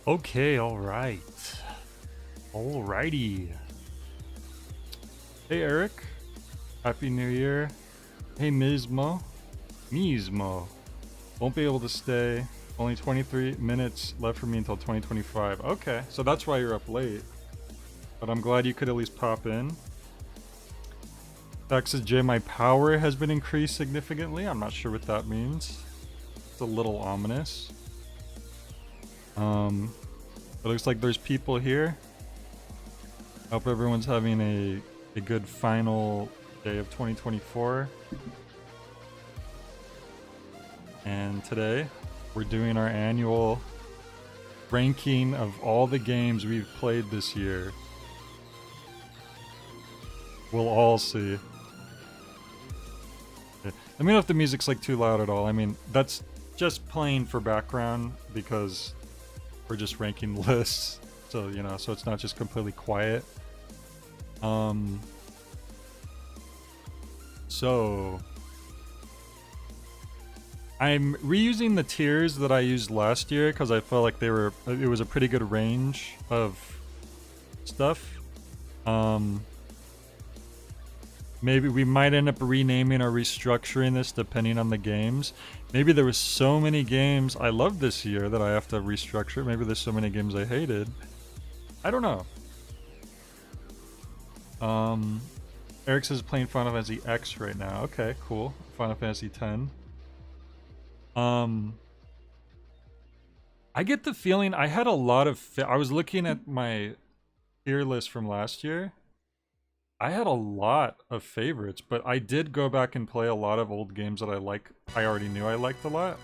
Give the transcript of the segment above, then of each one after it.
Okay, alright. Alrighty. Hey Eric. Happy New Year. Hey Mismo. Mismo. Won't be able to stay. Only 23 minutes left for me until 2025. Okay, so that's why you're up late. But I'm glad you could at least pop in. Texas J, my power has been increased significantly. I'm not sure what that means. It's a little ominous. It looks like there's people here. Hope everyone's having a good final day of 2024. And today, we're doing our annual ranking of all the games we've played this year. We'll all see. Okay. Let me know if the music's like too loud at all. I mean, that's just playing for background because we're just ranking lists. So, you know, so it's not just completely quiet. So I'm reusing the tiers that I used last year because I felt like it was a pretty good range of stuff. Maybe we might end up renaming or restructuring this depending on the games. Maybe there was so many games I loved this year that I have to restructure. Maybe there's so many games I hated. I don't know. Eric says playing Final Fantasy X right now. Okay, cool. Final Fantasy X. I get the feeling I had a lot of I was looking at my tier list from last year. I had a lot of favorites, but I did go back and play a lot of old games that I already knew I liked a lot.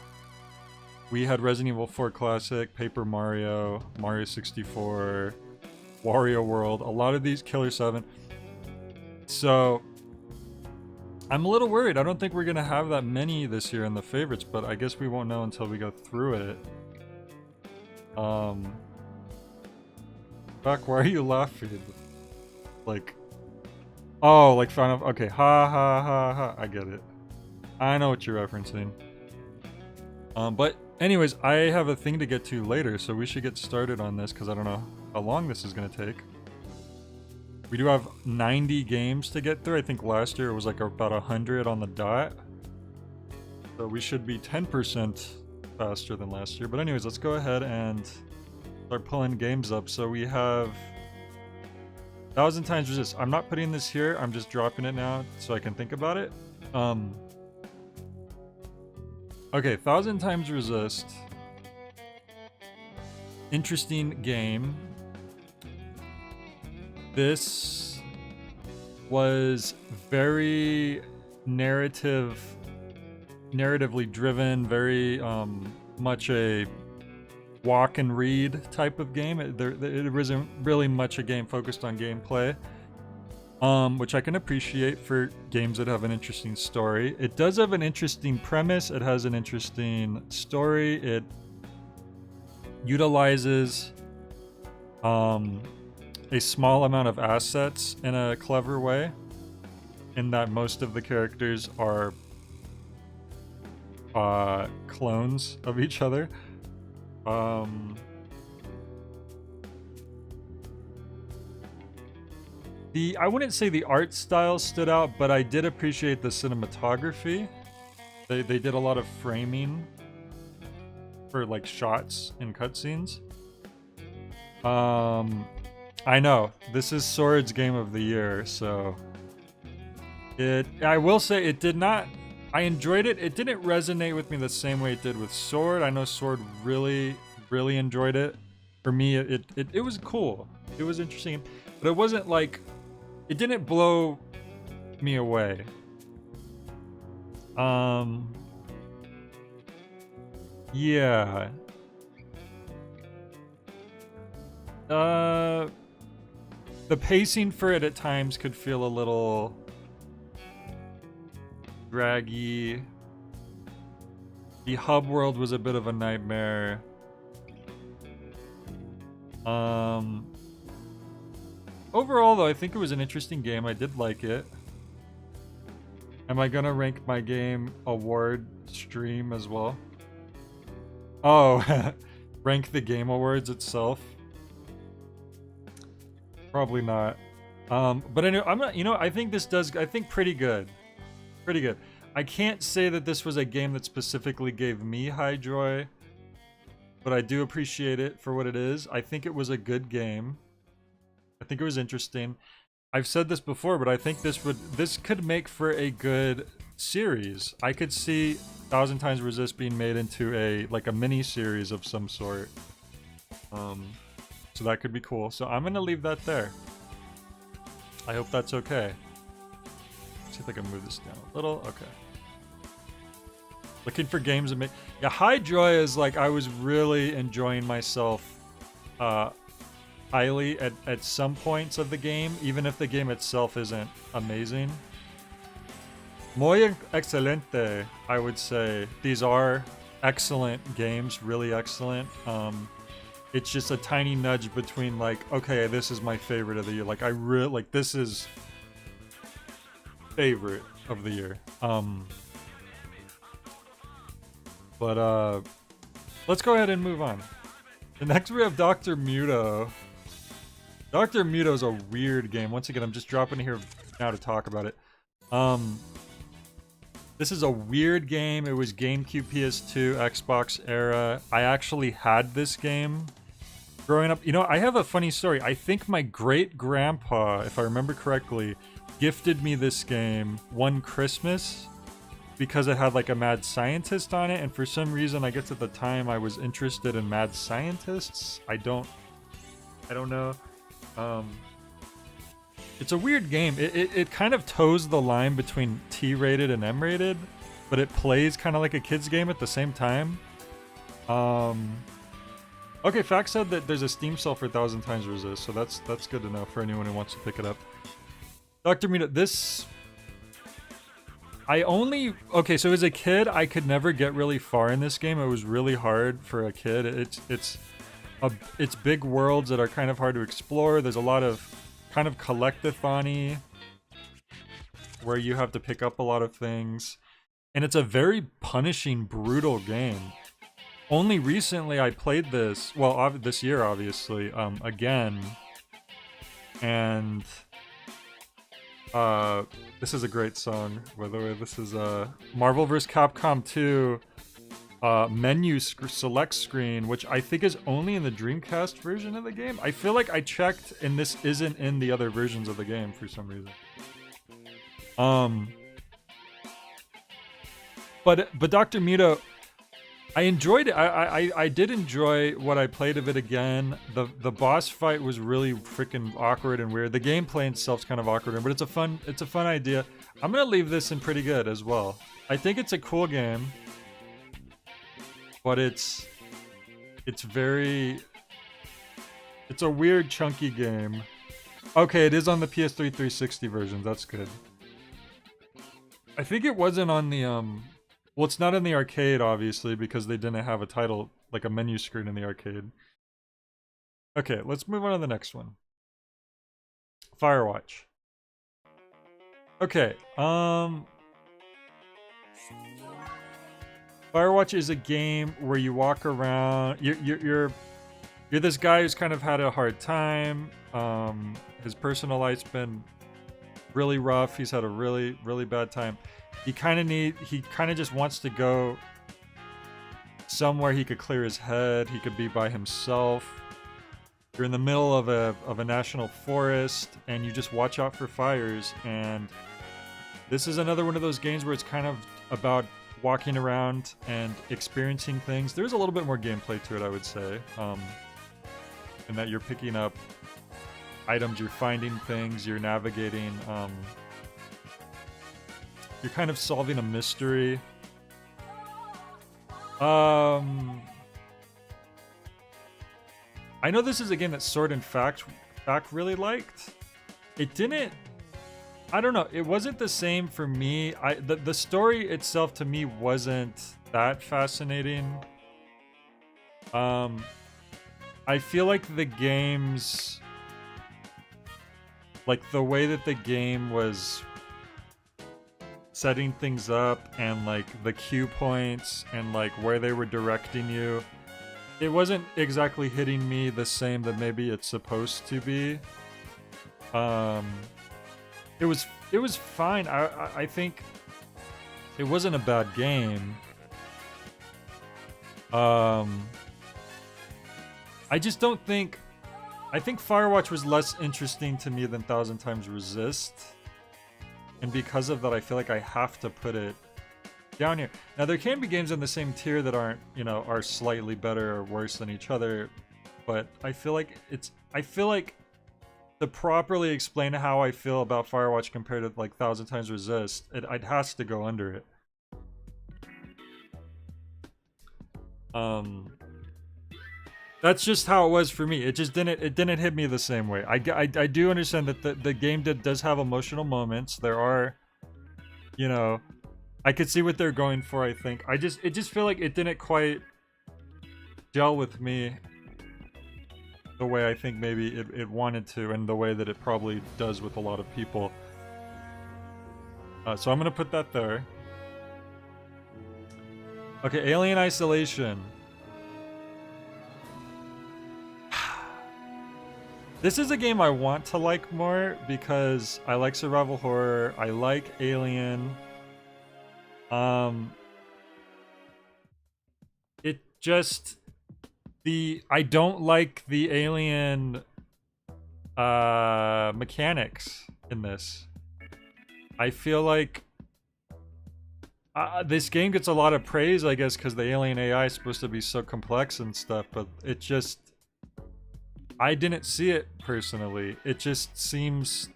We had Resident Evil 4 Classic, Paper Mario, Mario 64, Wario World, a lot of these, Killer 7. So I'm a little worried. I don't think we're gonna have that many this year in the favorites, but I guess we won't know until we go through it. Back, why are you laughing? Like, oh, like Final. Okay, ha ha ha ha. I get it. I know what you're referencing. But anyways, I have a thing to get to later, so we should get started on this because I don't know how long this is gonna take. We do have 90 games to get through. I think last year it was like about 100 on the dot. So we should be 10% faster than last year. But anyways, let's go ahead and start pulling games up. So we have 1,000 Times Resist. I'm not putting this here. I'm just dropping it now so I can think about it. Okay, 1,000 Times Resist. Interesting game. This was very narratively driven, very much a walk and read type of game. It wasn't really much a game focused on gameplay, which I can appreciate for games that have an interesting story. It does have an interesting premise. It has an interesting story. It utilizes a small amount of assets in a clever way, in that most of the characters are clones of each other. I wouldn't say the art style stood out, but I did appreciate the cinematography. They did a lot of framing for like shots and cutscenes. I know this is Sword's game of the year, so I will say it did not. I enjoyed it. It didn't resonate with me the same way it did with Sword. I know Sword really enjoyed it. For me, it was cool. It was interesting, but it wasn't like, it didn't blow me away. Yeah. The pacing for it at times could feel a little draggy. The hub world was a bit of a nightmare. Overall, though, I think it was an interesting game. I did like it. Am I gonna rank my game award stream as well? Oh, rank the Game Awards itself. Probably not. But anyway, I'm not. I think this does. I think pretty good. Pretty good. I can't say that this was a game that specifically gave me high joy, but I do appreciate it for what it is. I think it was a good game. I think it was interesting. I've said this before, but I think this could make for a good series. I could see Thousand Times Resist being made into a mini series of some sort. So that could be cool. So I'm gonna leave that there. I hope that's okay. Let's see if I can move this down a little. Okay. Looking for games that make... Yeah, High Joy is like I was really enjoying myself highly at some points of the game, even if the game itself isn't amazing. Muy excelente, I would say. These are excellent games, really excellent. It's just a tiny nudge between like, okay, this is my favorite of the year. Like I really like this is favorite of the year. But let's go ahead and move on. The next we have Dr. Muto. Dr. Muto is a weird game. Once again, I'm just dropping here now to talk about it. This is a weird game. It was GameCube, PS2, Xbox era. I actually had this game growing up. I have a funny story. I think my great-grandpa, if I remember correctly, gifted me this game one Christmas because it had like a mad scientist on it, and for some reason, I guess at the time I was interested in mad scientists. I don't know. It's a weird game. It kind of toes the line between T-rated and M-rated, but it plays kind of like a kid's game at the same time. Okay, Fact said that there's a Steam sale for 1000 Times Resist, so that's good to know for anyone who wants to pick it up. Dr. Muto, this... Okay, so as a kid, I could never get really far in this game. It was really hard for a kid. It's big worlds that are kind of hard to explore. There's a lot of kind of collectathon-y where you have to pick up a lot of things. And it's a very punishing, brutal game. Only recently I played this, well, this year, obviously, again. And this is a great song, by the way. This is Marvel vs. Capcom 2 menu select screen, which I think is only in the Dreamcast version of the game. I feel like I checked and this isn't in the other versions of the game for some reason. But Dr. Muto, I enjoyed it. I did enjoy what I played of it again. The boss fight was really freaking awkward and weird. The gameplay itself's kind of awkward, but it's a fun idea. I'm gonna leave this in pretty good as well. I think it's a cool game, but it's a weird chunky game. Okay, it is on the PS3 360 version. That's good. I think it wasn't on the well, it's not in the arcade, obviously, because they didn't have a title, like a menu screen in the arcade. Okay, let's move on to the next one. Firewatch. Okay, Firewatch is a game where you walk around. You're this guy who's kind of had a hard time. His personal life's been really rough. He's had a really, really bad time. He kind of just wants to go somewhere he could clear his head. He could be by himself. You're in the middle of a national forest, and you just watch out for fires. And this is another one of those games where it's kind of about walking around and experiencing things. There's a little bit more gameplay to it, I would say, in that you're picking up items, you're finding things, you're navigating. You're kind of solving a mystery. I know this is a game that Sword and Fact really liked. It didn't. I don't know. It wasn't the same for me. The story itself to me wasn't that fascinating. I feel like the game's, like the way that the game was setting things up and like the cue points and like where they were directing you, it wasn't exactly hitting me the same that maybe it's supposed to be. It was fine. I think it wasn't a bad game. I just don't think. I think Firewatch was less interesting to me than Thousand Times Resist, and because of that, I feel like I have to put it down here. Now, there can be games in the same tier that aren't, are slightly better or worse than each other, but I feel like to properly explain how I feel about Firewatch compared to like Thousand Times Resist, it has to go under it. That's just how it was for me. It didn't hit me the same way. I do understand that the game does have emotional moments. There are, I could see what they're going for, I think. It just feel like it didn't quite gel with me the way I think maybe it wanted to, and the way that it probably does with a lot of people. So I'm gonna put that there. Okay, Alien Isolation. This is a game I want to like more because I like survival horror. I like Alien. It just I don't like the Alien mechanics in this. I feel like this game gets a lot of praise, I guess, because the Alien AI is supposed to be so complex and stuff, but it just, I didn't see it personally. It just seems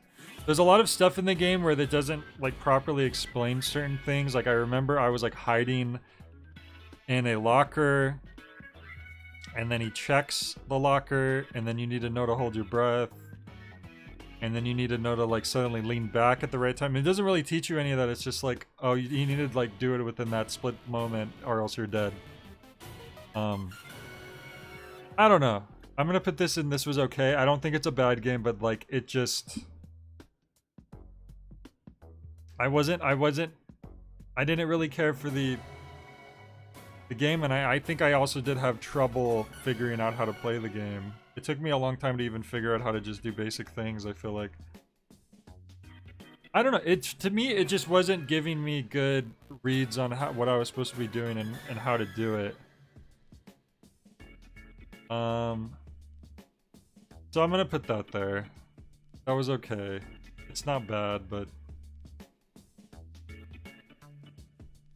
there's a lot of stuff in the game where it doesn't like properly explain certain things. Like I remember I was like hiding in a locker, and then he checks the locker, and then you need to know to hold your breath, and then you need to know to like suddenly lean back at the right time. It doesn't really teach you any of that. It's just like, oh, you need to like do it within that split moment or else you're dead. I don't know. I'm gonna put this in. This was okay. I don't think it's a bad game, but like it just, I didn't really care for the game, and I think I also did have trouble figuring out how to play the game. It took me a long time to even figure out how to just do basic things, I feel like. I don't know, to me, it just wasn't giving me good reads on what I was supposed to be doing and how to do it. So I'm gonna put that there. That was okay. It's not bad, but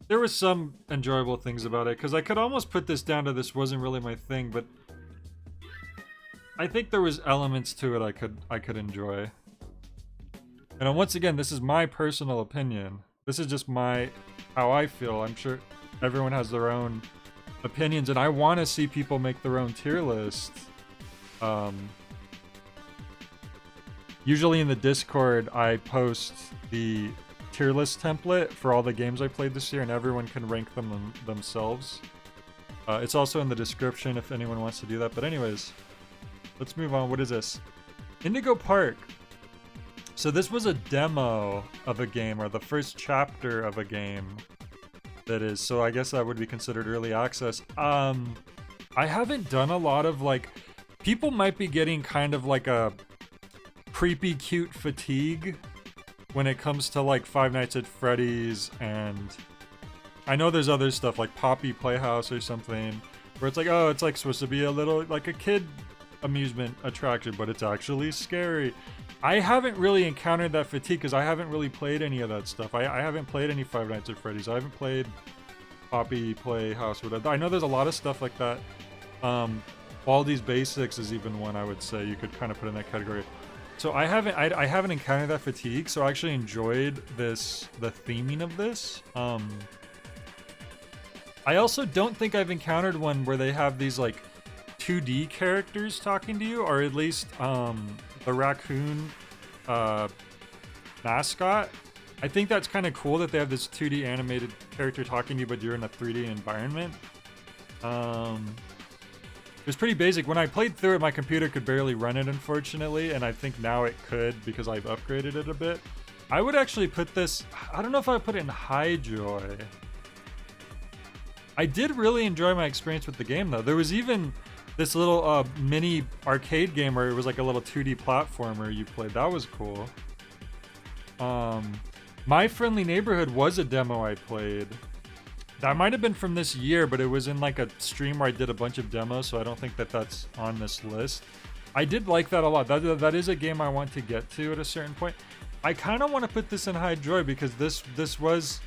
there were some enjoyable things about it, because I could almost put this down to this wasn't really my thing, but I think there was elements to it I could enjoy. And once again, this is my personal opinion. This is just how I feel. I'm sure everyone has their own opinions, and I want to see people make their own tier list. Usually in the Discord, I post the tier list template for all the games I played this year, and everyone can rank them themselves. It's also in the description if anyone wants to do that. But anyways, let's move on. What is this? Indigo Park. So this was a demo of a game, or the first chapter of a game that is. So I guess that would be considered early access. I haven't done a lot of like, people might be getting kind of like a creepy cute fatigue when it comes to like Five Nights at Freddy's, and I know there's other stuff like Poppy Playhouse or something where it's like, oh, it's like supposed to be a little like a kid amusement attraction, but it's actually scary. I haven't really encountered that fatigue because I haven't really played any of that stuff. I haven't played any Five Nights at Freddy's. I haven't played Poppy Playhouse. Whatever. I know there's a lot of stuff like that. Baldi's Basics is even one I would say you could kind of put in that category. So I haven't encountered that fatigue, so I actually enjoyed the theming of this. I also don't think I've encountered one where they have these like 2D characters talking to you, or at least the raccoon mascot. I think that's kind of cool that they have this 2D animated character talking to you, but you're in a 3D environment. It was pretty basic. When I played through it, my computer could barely run it, unfortunately, and I think now it could because I've upgraded it a bit. I would actually put this, I don't know if I would put it in high joy. I did really enjoy my experience with the game, though. There was even this little mini arcade game where it was like a little 2D platformer you played. That was cool. My Friendly Neighborhood was a demo I played. That might have been from this year, but it was in like a stream where I did a bunch of demos, so I don't think that that's on this list. I did like that a lot. That is a game I want to get to at a certain point. I kind of want to put this in high joy because this was...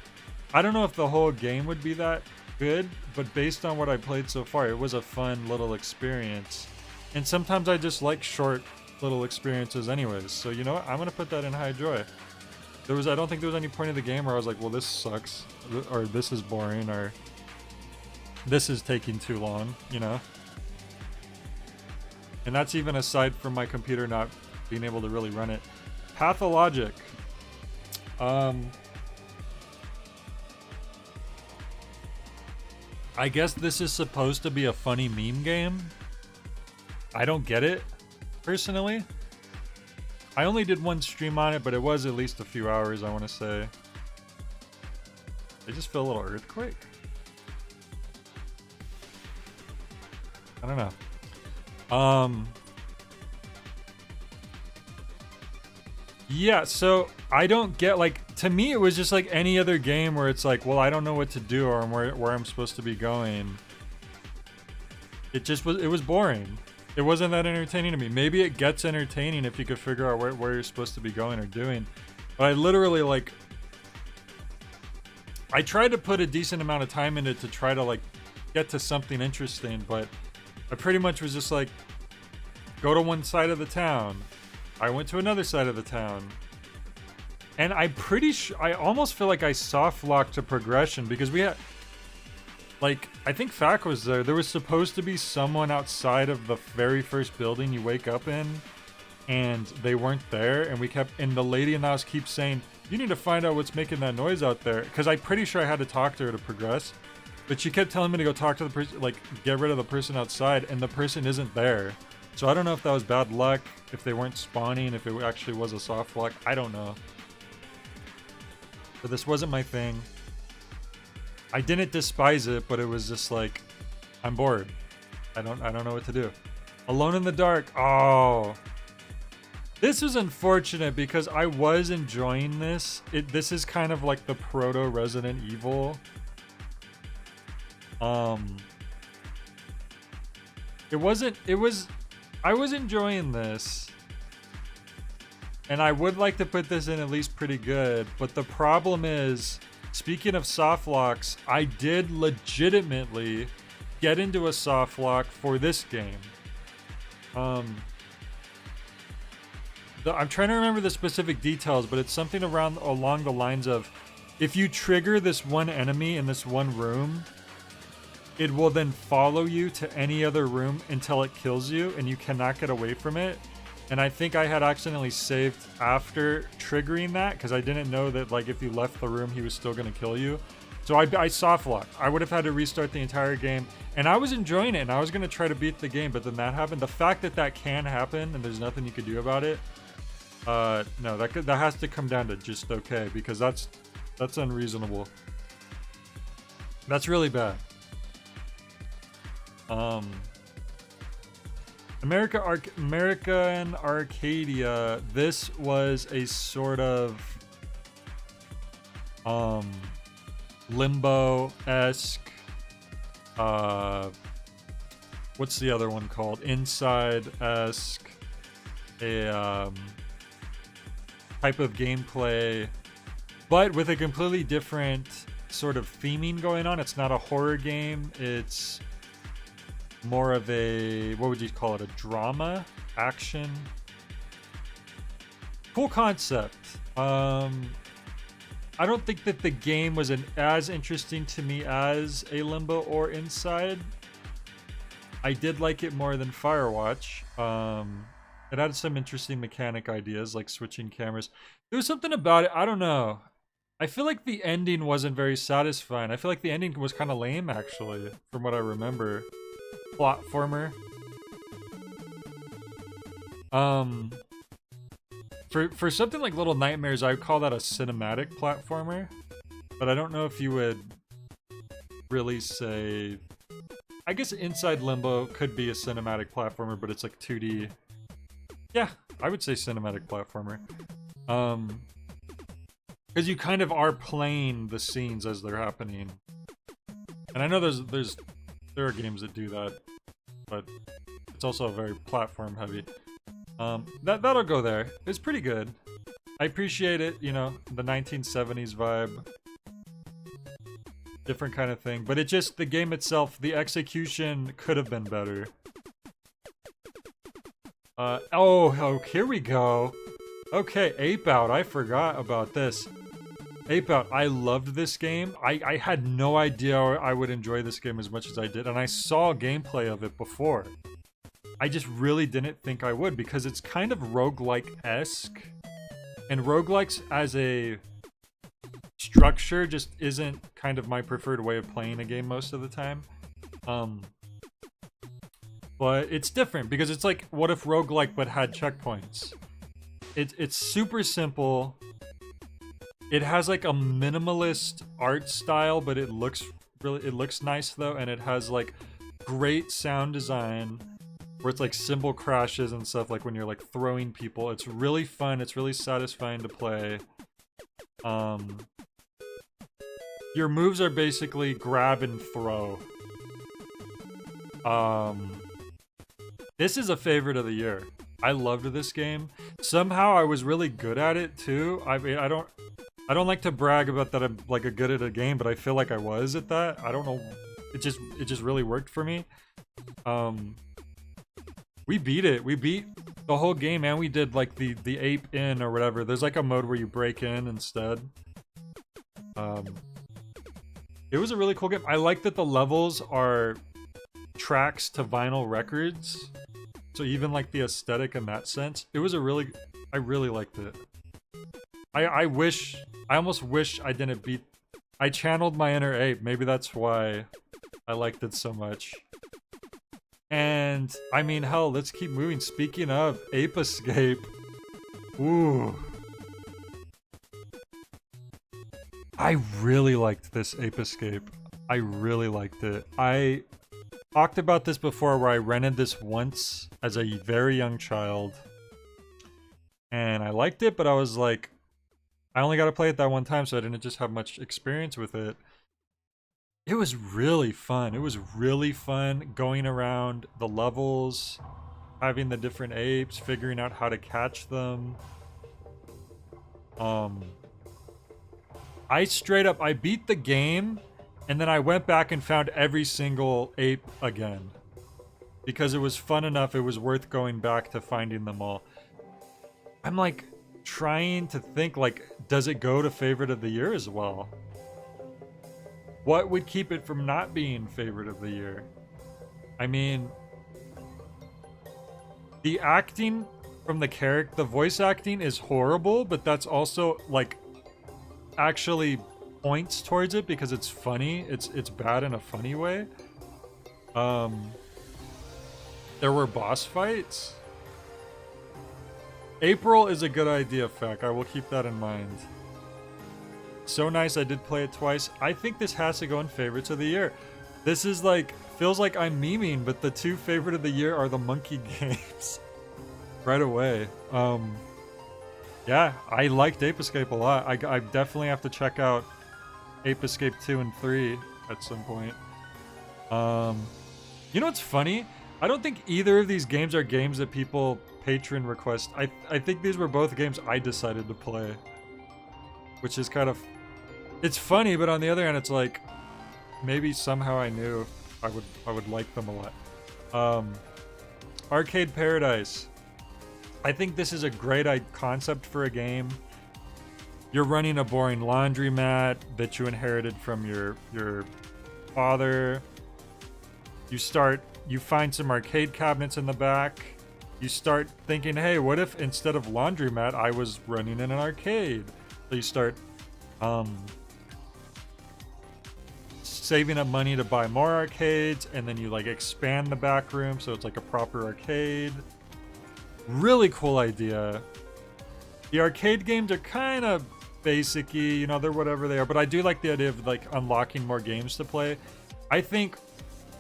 I don't know if the whole game would be that good, but based on what I played so far, it was a fun little experience. And sometimes I just like short little experiences anyways. So you know what? I'm going to put that in high joy. I don't think there was any point in the game where I was like, well, this sucks, or this is boring, or this is taking too long, you know? And that's even aside from my computer not being able to really run it. Pathologic. I guess this is supposed to be a funny meme game. I don't get it, personally. I only did one stream on it, but it was at least a few hours, I want to say. I just feel a little earthquake. I don't know. Yeah, so I don't get, like, to me it was just like any other game where it's like, well, I don't know what to do or where I'm supposed to be going. It was boring. It wasn't that entertaining to me. Maybe it gets entertaining if you could figure out where you're supposed to be going or doing. But I literally, like... I tried to put a decent amount of time in it to try to, like, get to something interesting, but I pretty much was just like, go to one side of the town. I went to another side of the town. And I'm pretty sure... I almost feel like I soft-locked to progression because we had... Like, I think Fak was there. There was supposed to be someone outside of the very first building you wake up in, and they weren't there, and the lady in the house keeps saying, you need to find out what's making that noise out there, because I'm pretty sure I had to talk to her to progress, but she kept telling me to go talk to the person, like, get rid of the person outside, and the person isn't there. So I don't know if that was bad luck, if they weren't spawning, if it actually was a soft lock, I don't know. But this wasn't my thing. I didn't despise it, but it was just like, I'm bored. I don't know what to do. Alone in the Dark. Oh. This was unfortunate because I was enjoying this. This is kind of like the proto Resident Evil. I was enjoying this. And I would like to put this in at least pretty good, but the problem is, speaking of soft locks, I did legitimately get into a soft lock for this game. I'm trying to remember the specific details, but it's something along the lines of, if you trigger this one enemy in this one room, it will then follow you to any other room until it kills you, and you cannot get away from it. And I think I had accidentally saved after triggering that, because I didn't know that, like, if you left the room, he was still going to kill you. So I soft locked. I would have had to restart the entire game. And I was enjoying it, and I was going to try to beat the game, but then that happened. The fact that that can happen, and there's nothing you can do about it, no, that has to come down to just okay, because that's unreasonable. That's really bad. American Arcadia, this was a sort of Limbo-esque, what's the other one called? Inside-esque, a type of gameplay, but with a completely different sort of theming going on. It's not a horror game, it's more of a, what would you call it, a drama action. Cool concept. I don't think that the game was as interesting to me as a Limbo or Inside. I did like it more than Firewatch. It had some interesting mechanic ideas, like switching cameras. There was something about it, I don't know. I feel like the ending wasn't very satisfying. I feel like the ending was kind of lame, actually, from what I remember. Platformer. For something like Little Nightmares, I would call that a cinematic platformer, but I don't know if you would really say. I guess Inside Limbo could be a cinematic platformer, but it's like 2D. Yeah, I would say cinematic platformer. Because you kind of are playing the scenes as they're happening. And I know there are games that do that, but it's also very platform heavy. That'll go there. It's pretty good. I appreciate it, you know, the 1970s vibe. Different kind of thing. But it just, the game itself, the execution could have been better. Oh, here we go. Okay, Ape Out. I forgot about this. Ape Out. I loved this game. I had no idea I would enjoy this game as much as I did. And I saw gameplay of it before. I just really didn't think I would because it's kind of roguelike-esque. And roguelikes as a structure just isn't kind of my preferred way of playing a game most of the time. But it's different because it's like, what if roguelike but had checkpoints? It's super simple. It has like a minimalist art style, but it looks nice though, and it has like great sound design where it's like cymbal crashes and stuff, like when you're like throwing people. It's really fun. It's really satisfying to play. Your moves are basically grab and throw. This is a favorite of the year. I loved this game. Somehow I was really good at it too. I mean, I don't like to brag about that I'm like good at a game, but I feel like I was at that. I don't know. It just really worked for me. We beat it. We beat the whole game, and we did like the ape in or whatever. There's like a mode where you break in instead. It was a really cool game. I like that the levels are tracks to vinyl records. So even like the aesthetic in that sense, it was I really liked it. I almost wish I didn't beat, I channeled my inner ape. Maybe that's why I liked it so much. And I mean, hell, let's keep moving. Speaking of Ape Escape, ooh. I really liked this Ape Escape. I really liked it. I talked about this before where I rented this once as a very young child. And I liked it, but I was like, I only got to play it that one time, so I didn't just have much experience with it. It was really fun. It was really fun going around the levels, having the different apes, figuring out how to catch them. I beat the game, and then I went back and found every single ape again. Because it was fun enough, it was worth going back to finding them all. I'm like trying to think, like, does it go to favorite of the year as well? What would keep it from not being favorite of the year? I mean, the acting from the character, the voice acting is horrible, but that's also like actually points towards it because it's funny. It's bad in a funny way. There were boss fights. April is a good idea, Feck. I will keep that in mind. So nice, I did play it twice. I think this has to go in favorites of the year. This is like, feels like I'm memeing, but the two favorite of the year are the monkey games. Right away. Yeah, I liked Ape Escape a lot. I definitely have to check out Ape Escape 2 and 3 at some point. You know what's funny? I don't think either of these games are games that people patron request. I think these were both games I decided to play. Which is kind of... It's funny, but on the other hand, it's like... Maybe somehow I knew I would like them a lot. Arcade Paradise. I think this is a great concept for a game. You're running a boring laundromat that you inherited from your father. You find some arcade cabinets in the back. You start thinking, hey, what if instead of laundromat, I was running in an arcade? So you start saving up money to buy more arcades, and then you like expand the back room so it's like a proper arcade. Really cool idea. The arcade games are kind of basic-y, you know, they're whatever they are, but I do like the idea of like unlocking more games to play. I think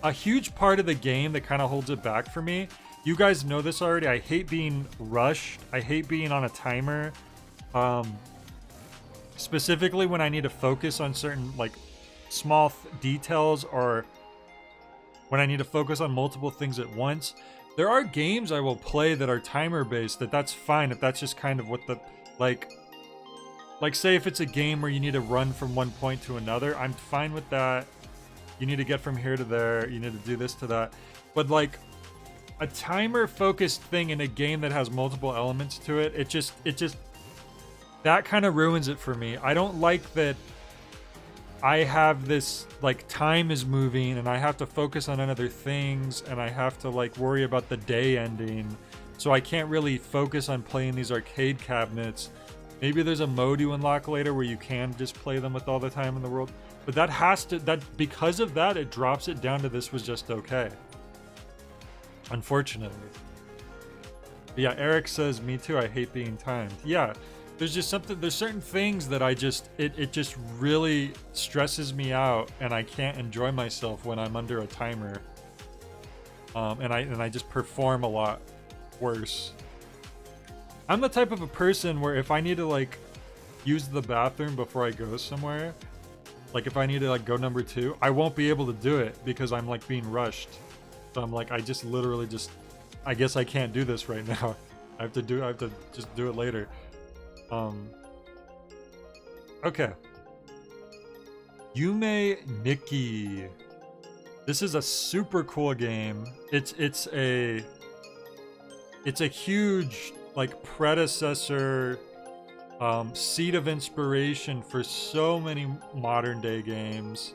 a huge part of the game that kind of holds it back for me, you guys know this already, I hate being rushed. I hate being on a timer. Specifically when I need to focus on certain like small details, or when I need to focus on multiple things at once. There are games I will play that are timer based, that's fine if that's just kind of what the like say if it's a game where you need to run from one point to another, I'm fine with that. You need to get from here to there, you need to do this to that. But like a timer focused thing in a game that has multiple elements to it, it just that kind of ruins it for me. I don't like that I have this, like, time is moving and I have to focus on other things and I have to, like, worry about the day ending. So I can't really focus on playing these arcade cabinets. Maybe there's a mode you unlock later where you can just play them with all the time in the world. But that has to, because of that, it drops it down to this was just okay. Unfortunately. But yeah, Eric says, me too, I hate being timed. Yeah. There's just something, there's certain things that I just, it just really stresses me out and I can't enjoy myself when I'm under a timer. And I just perform a lot worse. I'm the type of a person where if I need to like use the bathroom before I go somewhere, like if I need to like go number 2, I won't be able to do it because I'm like being rushed. So I'm like, I just literally just, I guess I can't do this right now. I have to just do it later. Okay. Yume Nikki. This is a super cool game. It's a huge like predecessor, seed of inspiration for so many modern day games.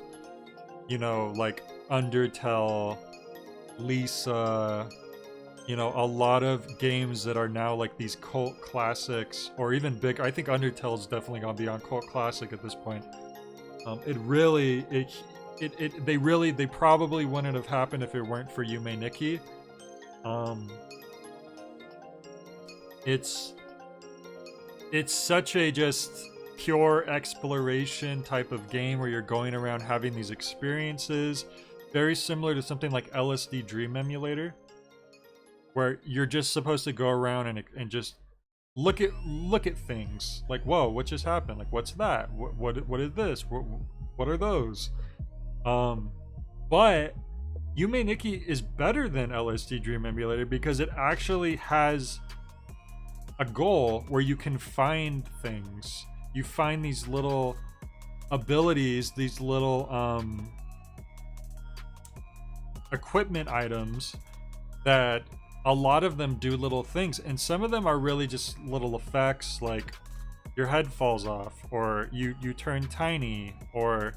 You know, like Undertale, Lisa, you know, a lot of games that are now like these cult classics, or even big. I think Undertale's definitely gone beyond cult classic at this point. They probably wouldn't have happened if it weren't for Yume Nikki. It's such a just pure exploration type of game where you're going around having these experiences, very similar to something like LSD Dream Emulator, where you're just supposed to go around and just look at things like, whoa, what just happened? Like, what's that? What is this? What are those? But Yume Nikki is better than LSD Dream Emulator because it actually has a goal where you can find things. You find these little abilities, these little equipment items that a lot of them do little things, and some of them are really just little effects, like your head falls off, or you turn tiny, or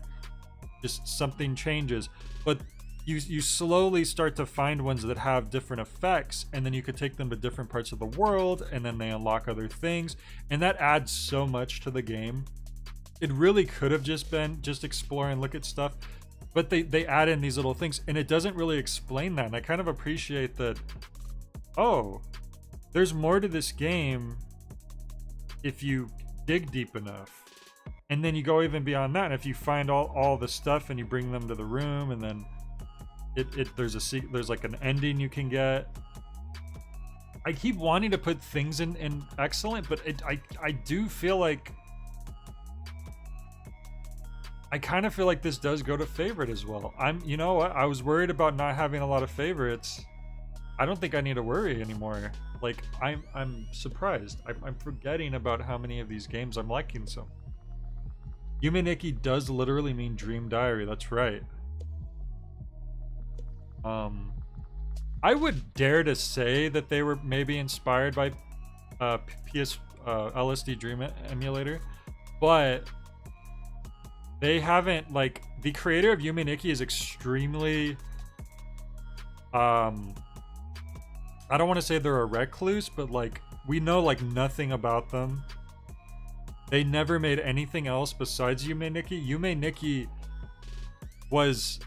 just something changes. But you slowly start to find ones that have different effects, and then you could take them to different parts of the world, and then they unlock other things, and that adds so much to the game. It really could have just been just explore and look at stuff, but they add in these little things, and it doesn't really explain that, and I kind of appreciate that. Oh, there's more to this game if you dig deep enough. And then you go even beyond that, and if you find all the stuff and you bring them to the room, and then there's like an ending you can get. I keep wanting to put things in excellent, but I do feel like I kind of feel like this does go to favorite as well. You know what? I was worried about not having a lot of favorites. I don't think I need to worry anymore. Like, I'm surprised. I'm forgetting about how many of these games I'm liking so. Yume Nikki does literally mean Dream Diary. That's right. I would dare to say that they were maybe inspired by LSD Dream Emulator, but they haven't, like, the creator of Yume Nikki is extremely I don't want to say they're a recluse, but like we know like nothing about them. They never made anything else besides Yume Nikki. Yume Nikki was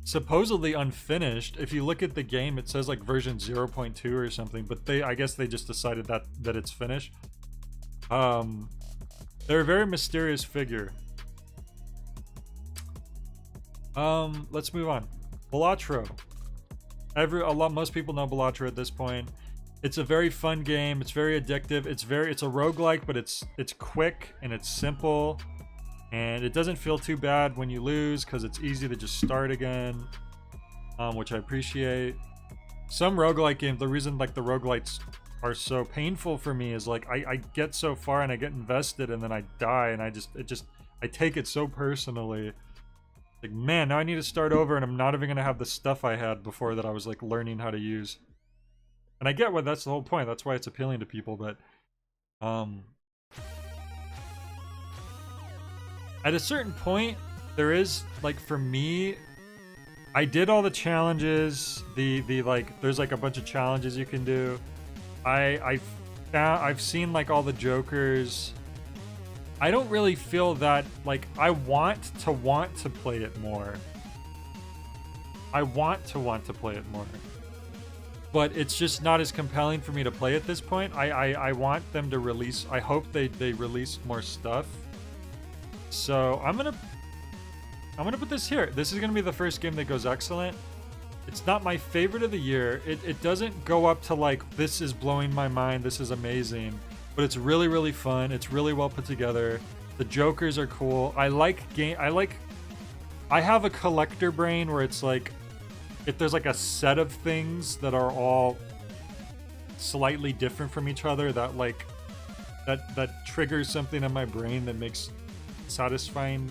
supposedly unfinished. If you look at the game, it says like version 0.2 or something, but I guess they just decided that it's finished. They're a very mysterious figure. Let's move on. Balatro. Most people know Balatro at this point. It's a very fun game. It's very addictive. It's a roguelike, but it's quick and it's simple. And it doesn't feel too bad when you lose because it's easy to just start again, which I appreciate. Some roguelike games, the reason like the roguelites are so painful for me is like I get so far and I get invested and then I die and I take it so personally. Like, man, now I need to start over and I'm not even gonna have the stuff I had before that I was like learning how to use. And I get what that's the whole point. That's why it's appealing to people, but at a certain point, there is like for me, I did all the challenges. The like, there's like a bunch of challenges you can do. I've seen like all the jokers. I don't really feel that like I want to play it more. I want to play it more. But it's just not as compelling for me to play at this point. I want them to release. I hope they release more stuff. So I'm gonna put this here. This is gonna be the first game that goes excellent. It's not my favorite of the year. It doesn't go up to like, this is blowing my mind, this is amazing. But it's really, really fun. It's really well put together. The jokers are cool. I have a collector brain where it's like, if there's like a set of things that are all slightly different from each other, that like that triggers something in my brain that makes satisfying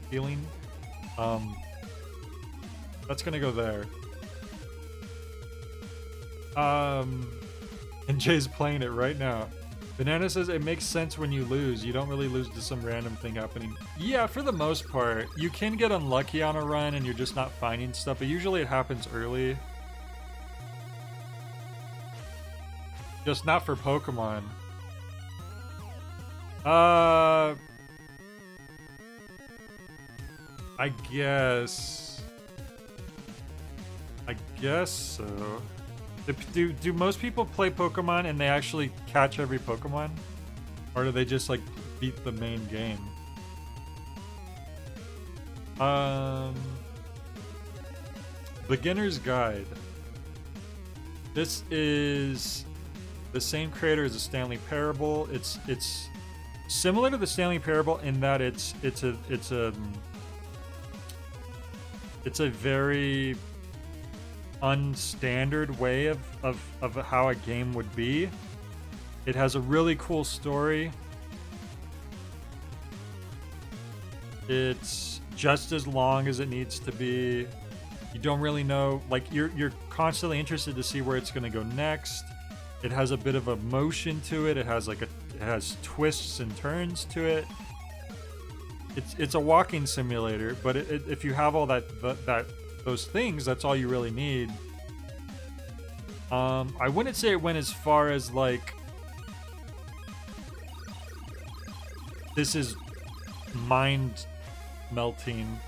feeling, that's gonna go there. And Jay's playing it right now. Banana says it makes sense when you lose. You don't really lose to some random thing happening. Yeah, for the most part. You can get unlucky on a run and you're just not finding stuff, but usually it happens early. Just not for Pokemon. I guess so. Do most people play Pokemon and they actually catch every Pokemon? Or do they just like beat the main game? Beginner's Guide. This is the same creator as the Stanley Parable. It's similar to the Stanley Parable in that it's a very unstandard way of how a game would be. It has a really cool story. It's just as long as it needs to be. You don't really know, like you're constantly interested to see where it's going to go next. It has a bit of a motion to it. It has twists and turns to it. It's a walking simulator, but if you have all those things, that's all you really need. I wouldn't say it went as far as like, this is mind melting.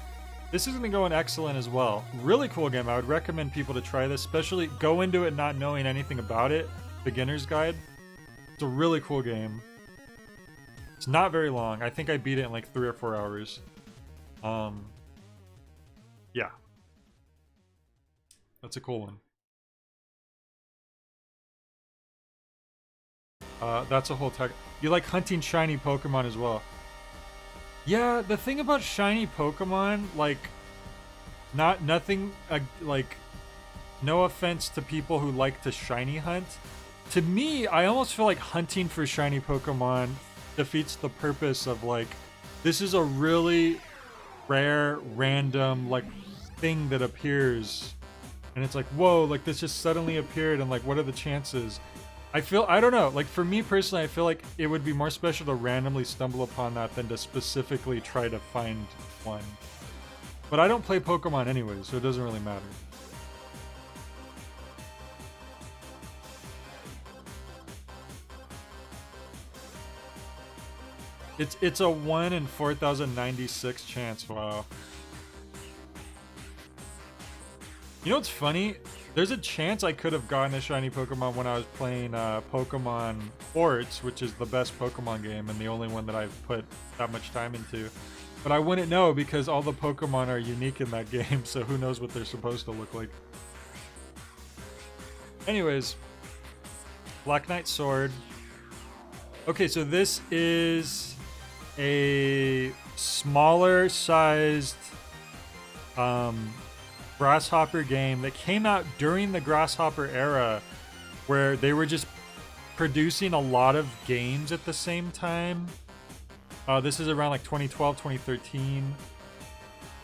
This is going to go in excellent as well. Really cool game. I would recommend people to try this, especially go into it not knowing anything about it. Beginner's Guide. It's a really cool game. It's not very long. I think I beat it in like 3 or 4 hours. Yeah. That's a cool one. That's a whole tech. You like hunting shiny Pokemon as well. Yeah, the thing about shiny Pokemon, like, nothing, like, no offense to people who like to shiny hunt. To me, I almost feel like hunting for shiny Pokemon defeats the purpose of, like, this is a really rare, random, like, thing that appears. And it's like, whoa, like, this just suddenly appeared, and, like, what are the chances? I don't know, like, for me personally, I feel like it would be more special to randomly stumble upon that than to specifically try to find one. But I don't play Pokemon anyway, so it doesn't really matter. It's a 1 in 4,096 chance, wow. You know what's funny? There's a chance I could have gotten a shiny Pokemon when I was playing Pokemon Forts, which is the best Pokemon game and the only one that I've put that much time into. But I wouldn't know because all the Pokemon are unique in that game, so who knows what they're supposed to look like. Anyways, Black Knight Sword. Okay, so this is a smaller sized Grasshopper game that came out during the Grasshopper era, where they were just producing a lot of games at the same time. This is around like 2012, 2013,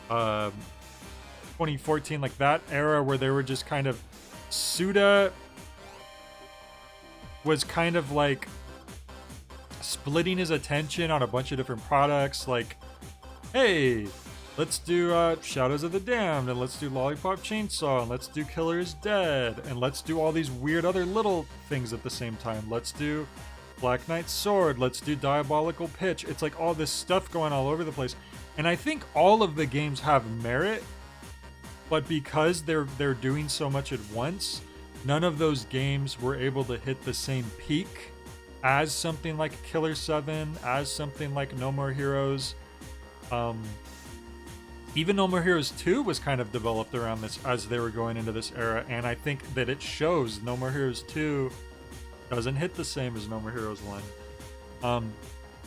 2014, like that era where they were just kind of, Suda was kind of like splitting his attention on a bunch of different products. Like, hey, let's do Shadows of the Damned, and let's do Lollipop Chainsaw, and let's do Killer is Dead, and let's do all these weird other little things at the same time. Let's do Black Knight Sword, let's do Diabolical Pitch. It's like all this stuff going all over the place. And I think all of the games have merit, but because they're doing so much at once, none of those games were able to hit the same peak as something like Killer 7, as something like No More Heroes. Even No More Heroes 2 was kind of developed around this as they were going into this era, and I think that it shows. No More Heroes 2 doesn't hit the same as No More Heroes 1.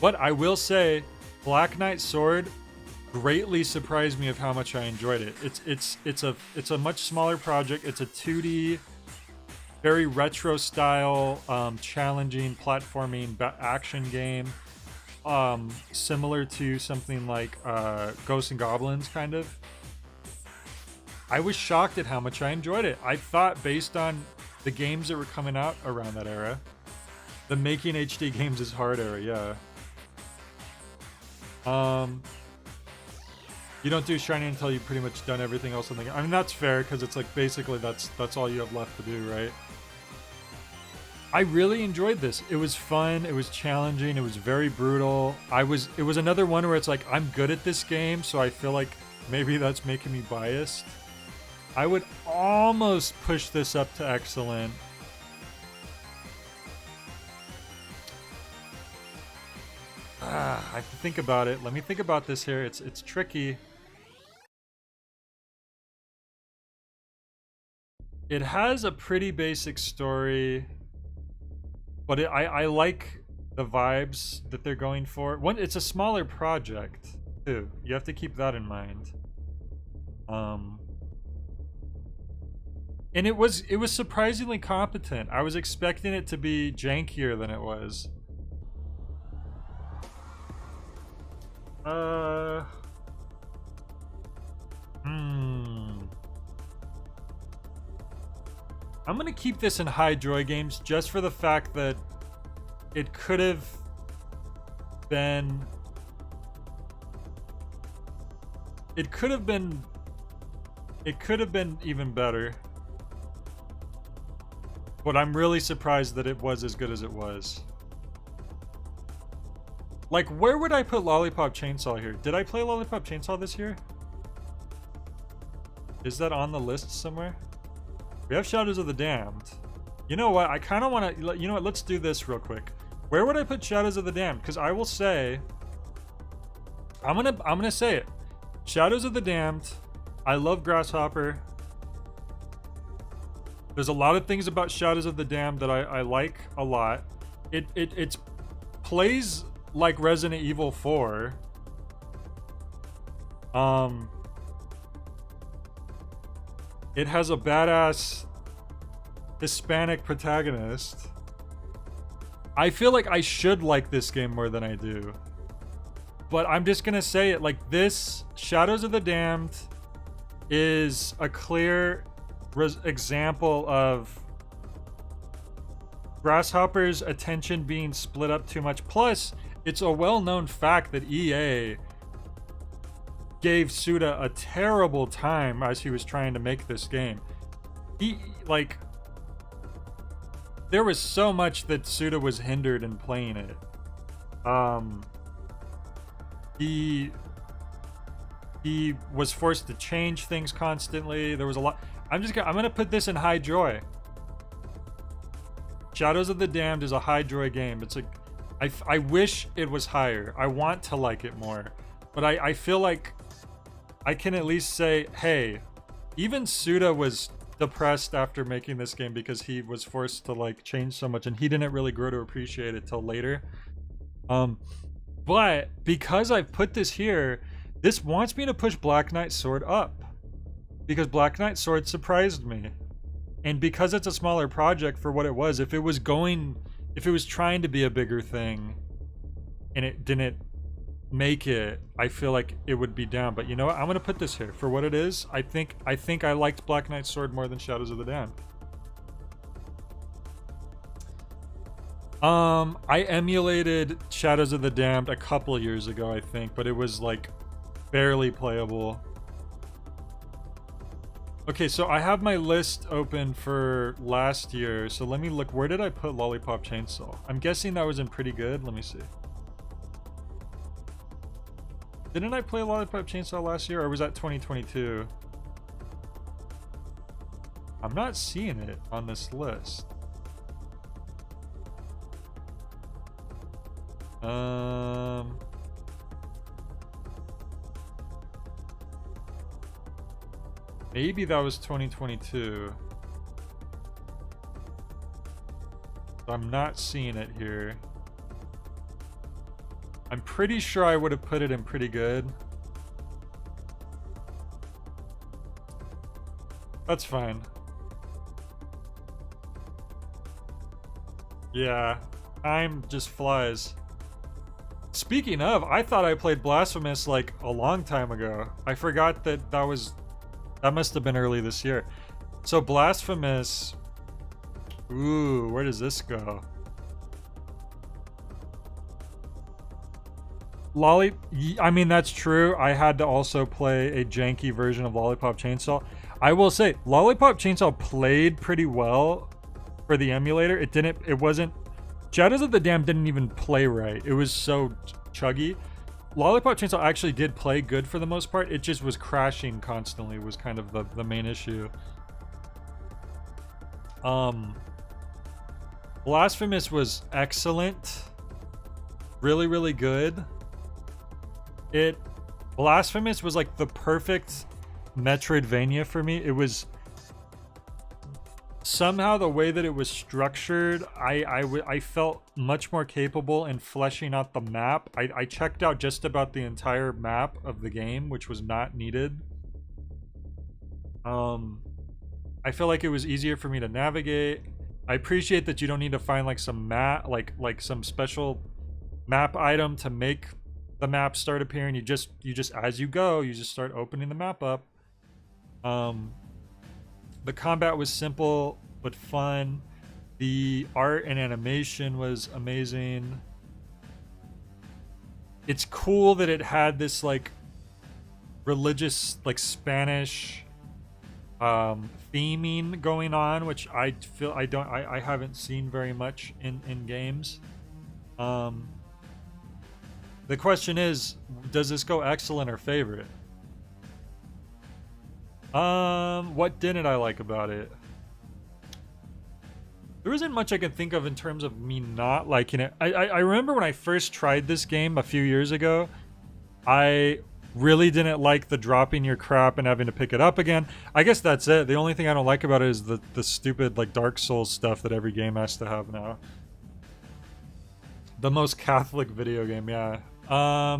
But I will say, Black Knight Sword greatly surprised me of how much I enjoyed it. It's a much smaller project. It's a 2D, very retro style, challenging platforming action game. Similar to something like Ghosts and Goblins, kind of. I was shocked at how much I enjoyed it. I thought, based on the games that were coming out around that era, the making HD games is hard era, yeah. You don't do shiny until you've pretty much done everything else in the game. I mean, that's fair, because it's like basically that's all you have left to do, right? I really enjoyed this. It was fun. It was challenging. It was very brutal. It was another one where it's like, I'm good at this game, so I feel like maybe that's making me biased. I would almost push this up to excellent. I have to think about it. Let me think about this here. It's tricky. It has a pretty basic story, but I like the vibes that they're going for. One, it's a smaller project too. You have to keep that in mind. And it was surprisingly competent. I was expecting it to be jankier than it was. I'm gonna keep this in high joy games just for the fact that it could have been even better. But I'm really surprised that it was as good as it was. Like, where would I put Lollipop Chainsaw here? Did I play Lollipop Chainsaw this year? Is that on the list somewhere? We have Shadows of the Damned. You know what? I kind of want to... You know what? Let's do this real quick. Where would I put Shadows of the Damned? Because I will say... I'm gonna say it. Shadows of the Damned. I love Grasshopper. There's a lot of things about Shadows of the Damned that I like a lot. It plays like Resident Evil 4. It has a badass Hispanic protagonist. I feel like I should like this game more than I do. But I'm just gonna say it, like, this Shadows of the Damned is a clear example of Grasshopper's attention being split up too much. Plus, it's a well-known fact that EA gave Suda a terrible time as he was trying to make this game. There was so much that Suda was hindered in playing it. He was forced to change things constantly. There was a lot. I'm gonna put this in high joy. Shadows of the Damned is a high joy game. It's like, I wish it was higher. I want to like it more. But I feel like I can at least say, hey, even Suda was depressed after making this game because he was forced to like change so much and he didn't really grow to appreciate it till later. But because I've put this here, this wants me to push Black Knight Sword up. Because Black Knight Sword surprised me. And because it's a smaller project for what it was, if it was trying to be a bigger thing and it didn't make it, I feel like it would be down. But you know what? I'm gonna put this here for what it is. I think I liked Black Knight Sword more than Shadows of the Damned. I emulated Shadows of the Damned a couple years ago, I think, but it was like barely playable. Okay, so I have my list open for last year, so let me look. Where did I put Lollipop Chainsaw? I'm guessing that was in pretty good. Let me see. Didn't I play Lollipop Chainsaw last year, or was that 2022? I'm not seeing it on this list. Maybe that was 2022. I'm not seeing it here. I'm pretty sure I would have put it in pretty good. That's fine. Yeah, time just flies. Speaking of, I thought I played Blasphemous like a long time ago. I forgot that that must have been early this year. So Blasphemous, ooh, where does this go? I mean, that's true. I had to also play a janky version of Lollipop Chainsaw. I will say, Lollipop Chainsaw played pretty well for the emulator. It wasn't, Shadows of the Damned didn't even play right. It was so chuggy. Lollipop Chainsaw actually did play good for the most part. It just was crashing constantly was kind of the main issue. Blasphemous was excellent. Really, really good. Blasphemous was like the perfect Metroidvania for me. It was somehow the way that it was structured, I felt much more capable in fleshing out the map. I checked out just about the entire map of the game, which was not needed. I feel like it was easier for me to navigate. I appreciate that you don't need to find like some map, like some special map item to make the map start appearing. You just as you go, you just start opening the map up. The combat was simple but fun. The art and animation was amazing. It's cool that it had this like religious, like Spanish theming going on, which I feel I haven't seen very much in games. The question is, does this go excellent or favorite? What didn't I like about it? There isn't much I can think of in terms of me not liking it. I remember when I first tried this game a few years ago, I really didn't like the dropping your crap and having to pick it up again. I guess that's it. The only thing I don't like about it is the stupid like Dark Souls stuff that every game has to have now. The most Catholic video game, yeah. I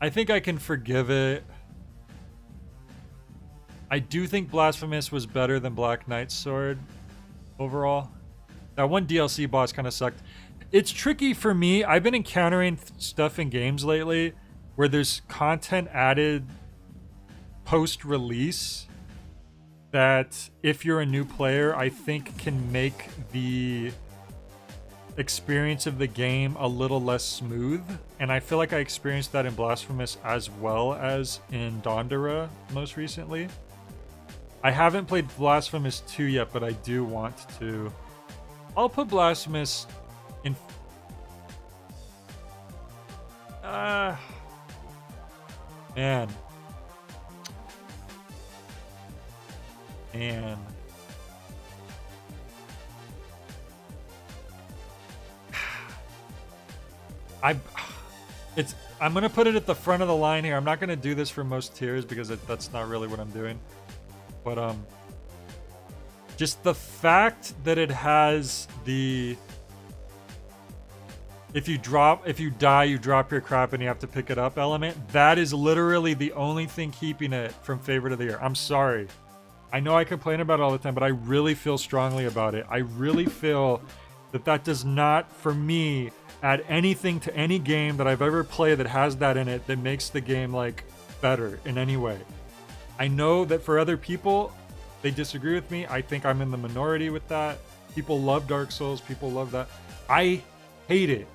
think I can forgive it. I do think Blasphemous was better than Black Knight's Sword overall. That one DLC boss kind of sucked. It's tricky for me. I've been encountering stuff in games lately where there's content added post-release that if you're a new player, I think can make the experience of the game a little less smooth. And I feel like I experienced that in Blasphemous as well as in Dondera most recently. I haven't played Blasphemous 2 yet, but I do want to. I'll put Blasphemous in... Man. I'm gonna put it at the front of the line here. I'm not gonna do this for most tiers because that's not really what I'm doing. But just the fact that it has the if you die, you drop your crap and you have to pick it up element. That is literally the only thing keeping it from favorite of the year. I'm sorry. I know I complain about it all the time, but I really feel strongly about it. I really feel that does not, for me, add anything to any game that I've ever played that has that in it that makes the game like better in any way. I know that for other people, they disagree with me. I think I'm in the minority with that. People love Dark Souls. People love that. I hate it.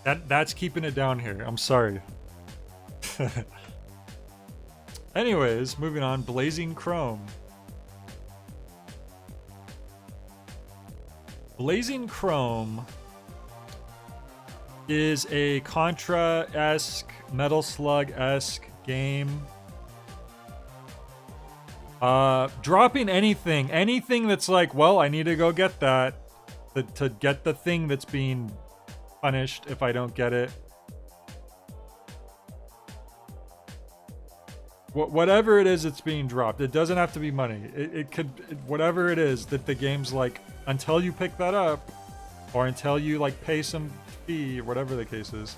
That's keeping it down here. I'm sorry. Anyways, moving on. Blazing Chrome. Blazing Chrome is a Contra-esque, Metal Slug-esque game. Dropping anything that's like, well, I need to go get that to get the thing that's being punished if I don't get it. Whatever it is that's being dropped, it doesn't have to be money. It could, whatever it is that the game's like, until you pick that up, or until you like pay some fee, or whatever the case is.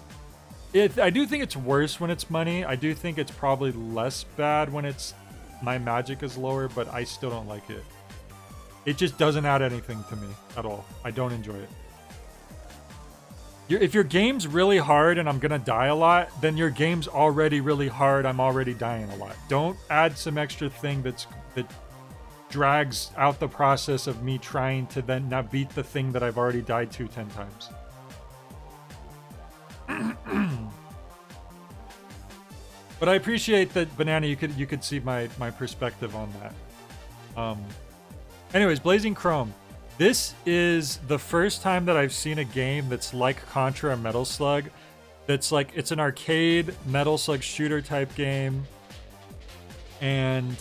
I do think it's worse when it's money. I do think it's probably less bad when it's my magic is lower, but I still don't like it. It just doesn't add anything to me at all. I don't enjoy it. If your game's really hard and I'm gonna die a lot, then your game's already really hard. I'm already dying a lot. Don't add some extra thing that drags out the process of me trying to then not beat the thing that I've already died to 10 times. But I appreciate that, Banana. You could see my perspective on that. Anyways, Blazing Chrome. This is the first time that I've seen a game that's like Contra or Metal Slug. That's like, it's an arcade Metal Slug shooter type game. And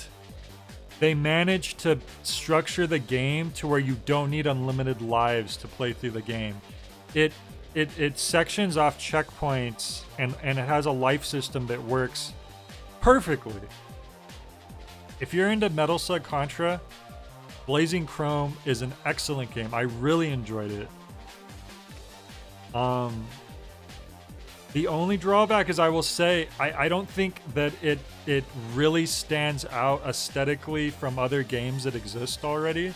they managed to structure the game to where you don't need unlimited lives to play through the game. It sections off checkpoints and it has a life system that works perfectly. If you're into Metal Slug Contra, Blazing Chrome is an excellent game. I really enjoyed it. The only drawback is, I will say, I don't think that it really stands out aesthetically from other games that exist already.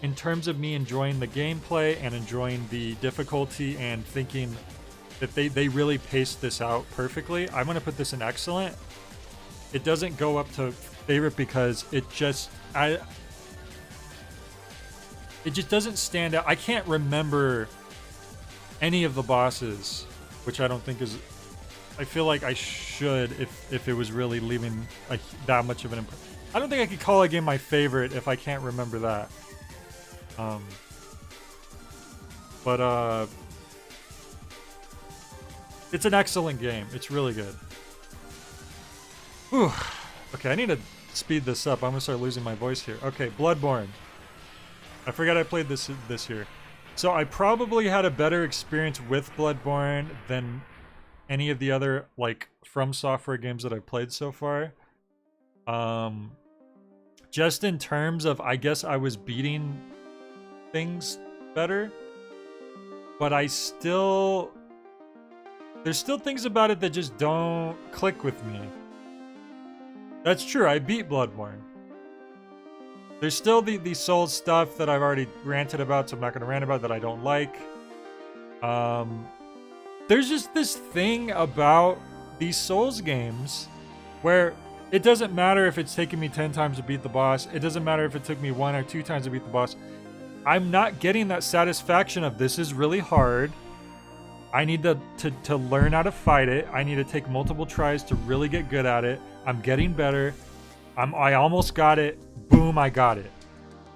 In terms of me enjoying the gameplay and enjoying the difficulty and thinking that they really paced this out perfectly, I'm going to put this in excellent. It doesn't go up to favorite because it just doesn't stand out. I can't remember any of the bosses, which I don't think is. I feel like I should if it was really leaving that much of an impression. I don't think I could call a game my favorite if I can't remember that. But it's an excellent game. It's really good. Whew. Okay, I need to speed this up. I'm gonna start losing my voice here. Okay, Bloodborne. I forgot I played this year. So I probably had a better experience with Bloodborne than any of the other like From Software games that I've played so far. Just in terms of, I guess I was beating things better, but there's still things about it that just don't click with me. That's true, I beat Bloodborne. There's still the Souls stuff that I've already ranted about, so I'm not going to rant about, that I don't like. There's just this thing about these Souls games where it doesn't matter if it's taken me 10 times to beat the boss. It doesn't matter if it took me 1 or 2 times to beat the boss. I'm not getting that satisfaction of, this is really hard. I need to learn how to fight it. I need to take multiple tries to really get good at it. I'm getting better. I almost got it. Boom, I got it.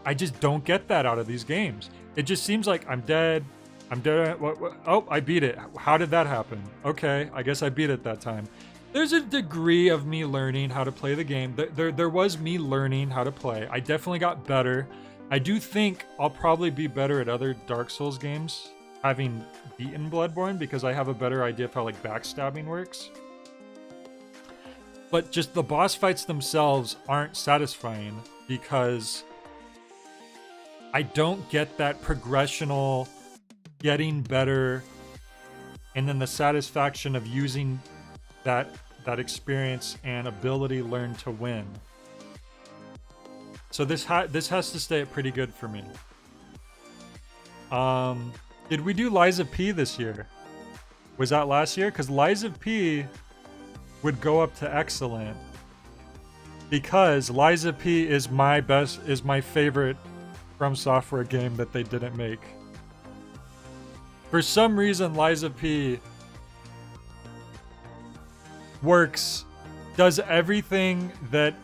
I just don't get that out of these games. It just seems like I'm dead. I'm dead. What? Oh, I beat it. How did that happen? Okay, I guess I beat it that time. There's a degree of me learning how to play the game. There was me learning how to play. I definitely got better. I do think I'll probably be better at other Dark Souls games having beaten Bloodborne because I have a better idea of how like backstabbing works. But just the boss fights themselves aren't satisfying because I don't get that progressional getting better and then the satisfaction of using that experience and ability learned to win. So this has to stay at pretty good for me. Did we do Lies of P this year? Was that last year? Because Lies of P would go up to excellent because Lies of P is my favorite From Software game that they didn't make. For some reason, Lies of P does everything that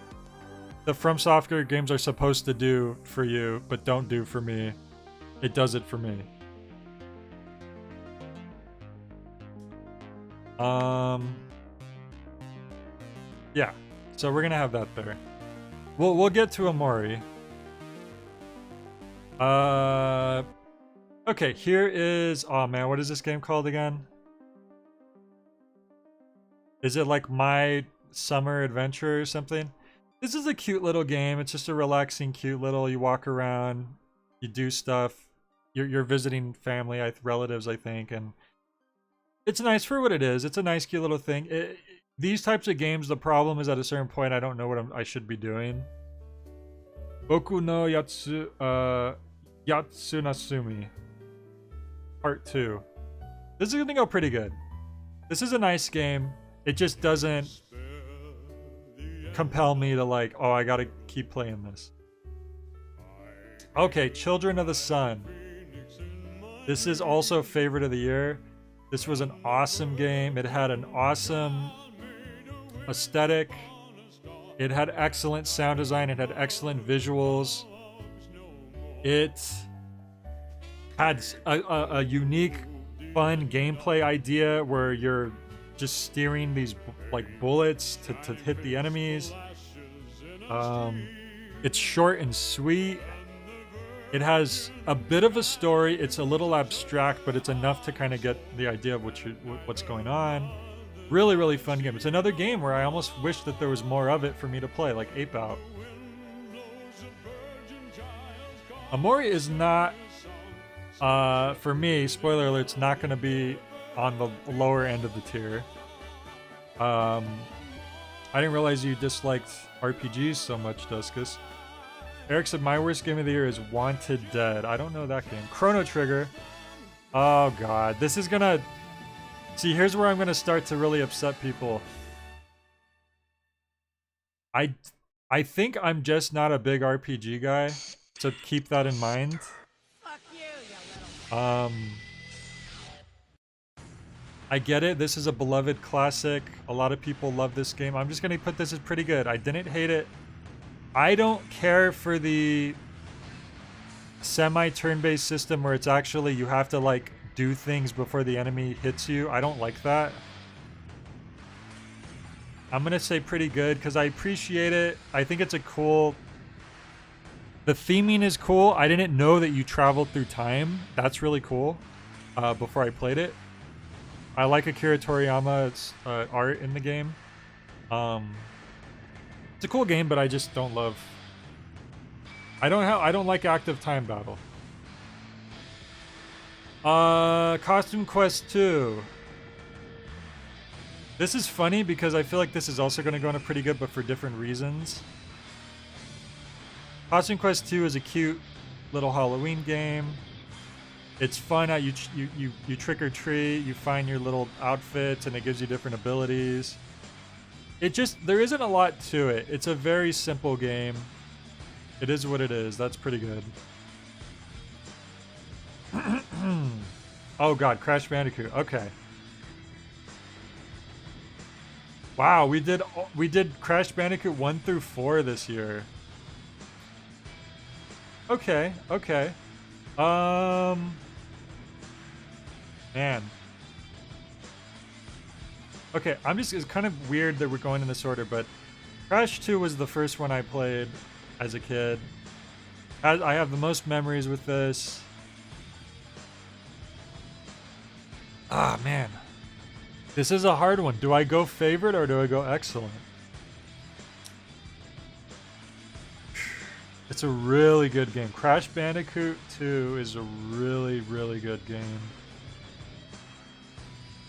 the From Software games are supposed to do for you, but don't do for me. It does it for me. Yeah, so we're gonna have that there. We'll get to Omori. Okay, here is, oh man, what is this game called again? Is it like My Summer Adventure or something? This is a cute little game. It's just a relaxing, cute little, you walk around, you do stuff. You're visiting family, relatives, I think, and it's nice for what it is. It's a nice, cute little thing. These types of games, the problem is at a certain point, I don't know what I should be doing. Boku no Yatsunasumi. Part 2. This is gonna go pretty good. This is a nice game. It just doesn't compel me to like, oh, I gotta keep playing this. Okay, Children of the Sun. This is also favorite of the year. This was an awesome game. It had an awesome aesthetic. It had excellent sound design. It had excellent visuals. It had a unique, fun gameplay idea where you're just steering these like bullets to hit the enemies. It's short and sweet. It has a bit of a story. It's a little abstract, but it's enough to kind of get the idea of what's going on. Really, really fun game. It's another game where I almost wish that there was more of it for me to play, like Ape Out. Omori is not, for me, spoiler alert, it's not going to be on the lower end of the tier. I didn't realize you disliked RPGs so much, Duskus. Eric said, my worst game of the year is Wanted Dead. I don't know that game. Chrono Trigger. Oh, God. This is gonna... See, here's where I'm gonna start to really upset people. I think I'm just not a big RPG guy, so keep that in mind. Fuck you, you little... I get it. This is a beloved classic. A lot of people love this game. I'm just gonna put this as pretty good. I didn't hate it. I don't care for the semi-turn-based system where it's actually you have to like do things before the enemy hits you. I don't like that. I'm gonna say pretty good because I appreciate it. I think it's a cool... The theming is cool. I didn't know that you traveled through time. That's really cool. Before I played it. I like Akira Toriyama's art in the game. It's a cool game, but I just don't love... I don't like active time battle. Costume Quest 2. This is funny because I feel like this is also going to go on a pretty good, but for different reasons. Costume Quest 2 is a cute little Halloween game. It's fun. You trick or treat, you find your little outfits, and it gives you different abilities. There isn't a lot to it. It's a very simple game. It is what it is. That's pretty good. Oh god, Crash Bandicoot. Okay. Wow, we did Crash Bandicoot 1 through 4 this year. Okay, okay. Man. Okay, it's kind of weird that we're going in this order, but Crash 2 was the first one I played as a kid. I have the most memories with this. Ah, man. This is a hard one. Do I go favorite or do I go excellent? It's a really good game. Crash Bandicoot 2 is a really, really good game.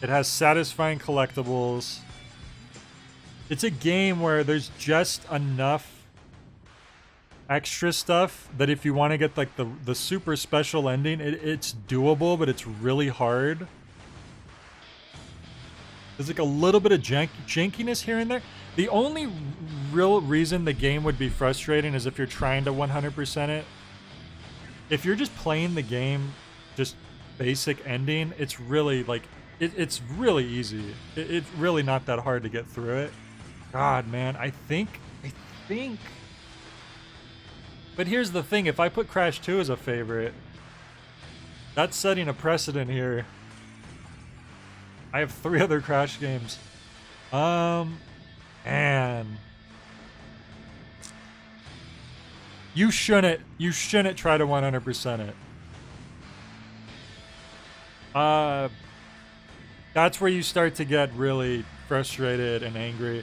It has satisfying collectibles. It's a game where there's just enough extra stuff that if you want to get like the super special ending, it's doable, but it's really hard. There's like a little bit of jankiness here and there. The only real reason the game would be frustrating is if you're trying to 100% it. If you're just playing the game, just basic ending, it's really like, it's really easy. It's really not that hard to get through it. God, man, I think. But here's the thing, if I put Crash 2 as a favorite, that's setting a precedent here. I have 3 other Crash games. Man. You shouldn't try to 100% it. That's where you start to get really frustrated and angry.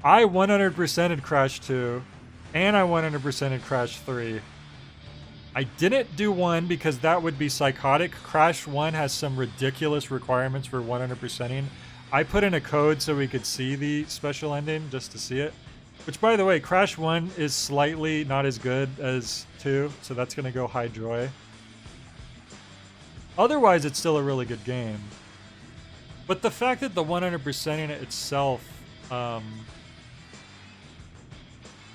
I 100%ed Crash 2, and I 100%ed Crash 3. I didn't do 1 because that would be psychotic. Crash 1 has some ridiculous requirements for 100%ing. I put in a code so we could see the special ending, just to see it. Which, by the way, Crash 1 is slightly not as good as 2, so that's going to go high joy. Otherwise, it's still a really good game. But the fact that the 100%ing it itself,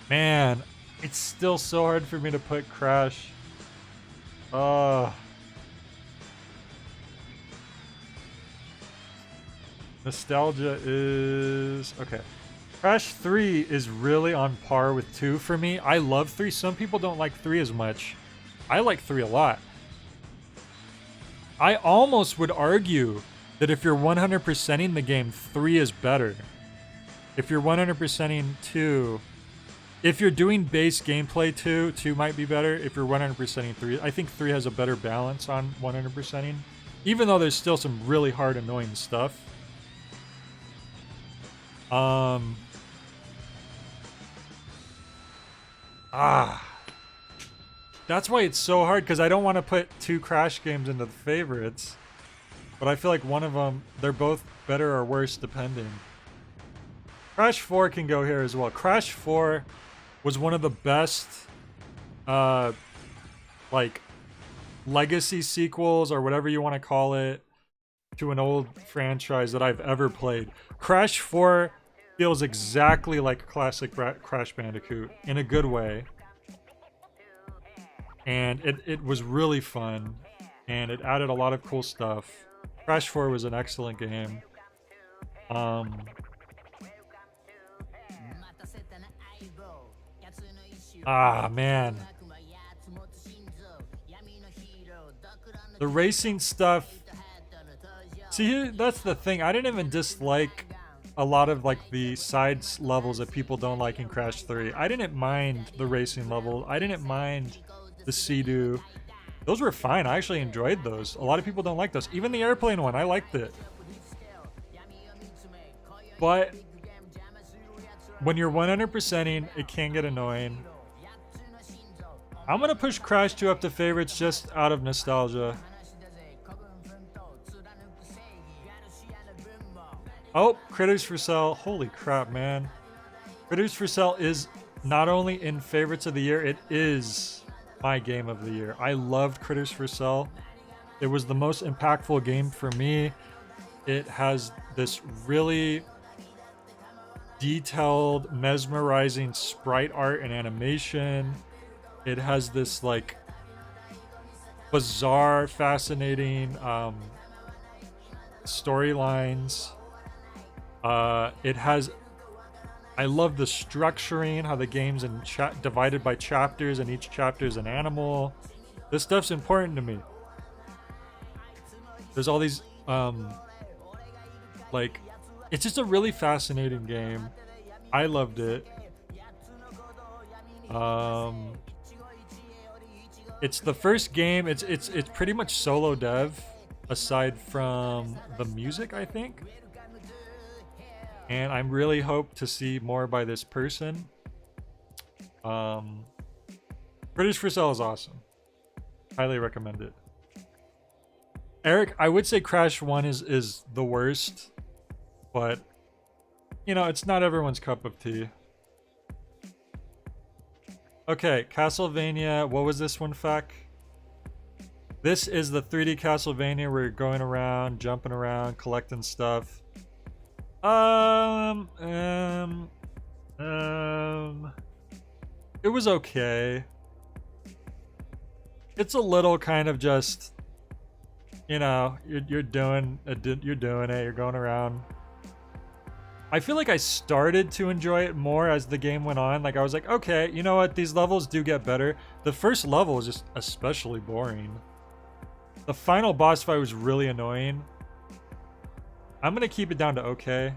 man, it's still so hard for me to put Crash. Nostalgia is... okay. Crash 3 is really on par with 2 for me. I love 3. Some people don't like 3 as much. I like 3 a lot. I almost would argue that if you're 100%ing the game, 3 is better. If you're 100%ing 2... if you're doing base gameplay 2 might be better. If you're 100%ing 3, I think 3 has a better balance on 100%ing. Even though there's still some really hard, annoying stuff. That's why it's so hard, because I don't want to put 2 Crash games into the favorites. But I feel like one of them, they're both better or worse depending. Crash 4 can go here as well. Crash 4 was one of the best, like, legacy sequels or whatever you want to call it to an old franchise that I've ever played. Crash 4 feels exactly like a classic Crash Bandicoot in a good way. And it was really fun, and it added a lot of cool stuff. Crash 4 was an excellent game. Man. The racing stuff. See, that's the thing. I didn't even dislike a lot of like the side levels that people don't like in Crash 3. I didn't mind the racing level. I didn't mind the Sea-Doo. Those were fine. I actually enjoyed those. A lot of people don't like those. Even the airplane one, I liked it. But when you're 100%ing, it can get annoying. I'm gonna push Crash 2 up to favorites just out of nostalgia. Oh, Critters for Sale. Holy crap, man. Critters for Sale is not only in favorites of the year, it is my game of the year. I loved Critters for Sale. It was the most impactful game for me. It has this really detailed, mesmerizing sprite art and animation. It has this like bizarre, fascinating storylines. It has... I love the structuring, how the game's divided by chapters, and each chapter is an animal. This stuff's important to me. There's all these, like, it's just a really fascinating game. I loved it. It's the first game. It's pretty much solo dev. aside from the music, I think. And I really hope to see more by this person. British for Sale is awesome. Highly recommend it. Eric, I would say Crash 1 is the worst, but you know, it's not everyone's cup of tea. Okay, Castlevania, what was this one, Feck? This is the 3D Castlevania where you're going around, jumping around, collecting stuff. It was okay. It's a little kind of just, you know, you're doing it, you're going around. I feel like I started to enjoy it more as the game went on. Like I was like, okay, you know what? These levels do get better. The first level is just especially boring. The final boss fight was really annoying. I'm gonna keep it down to okay.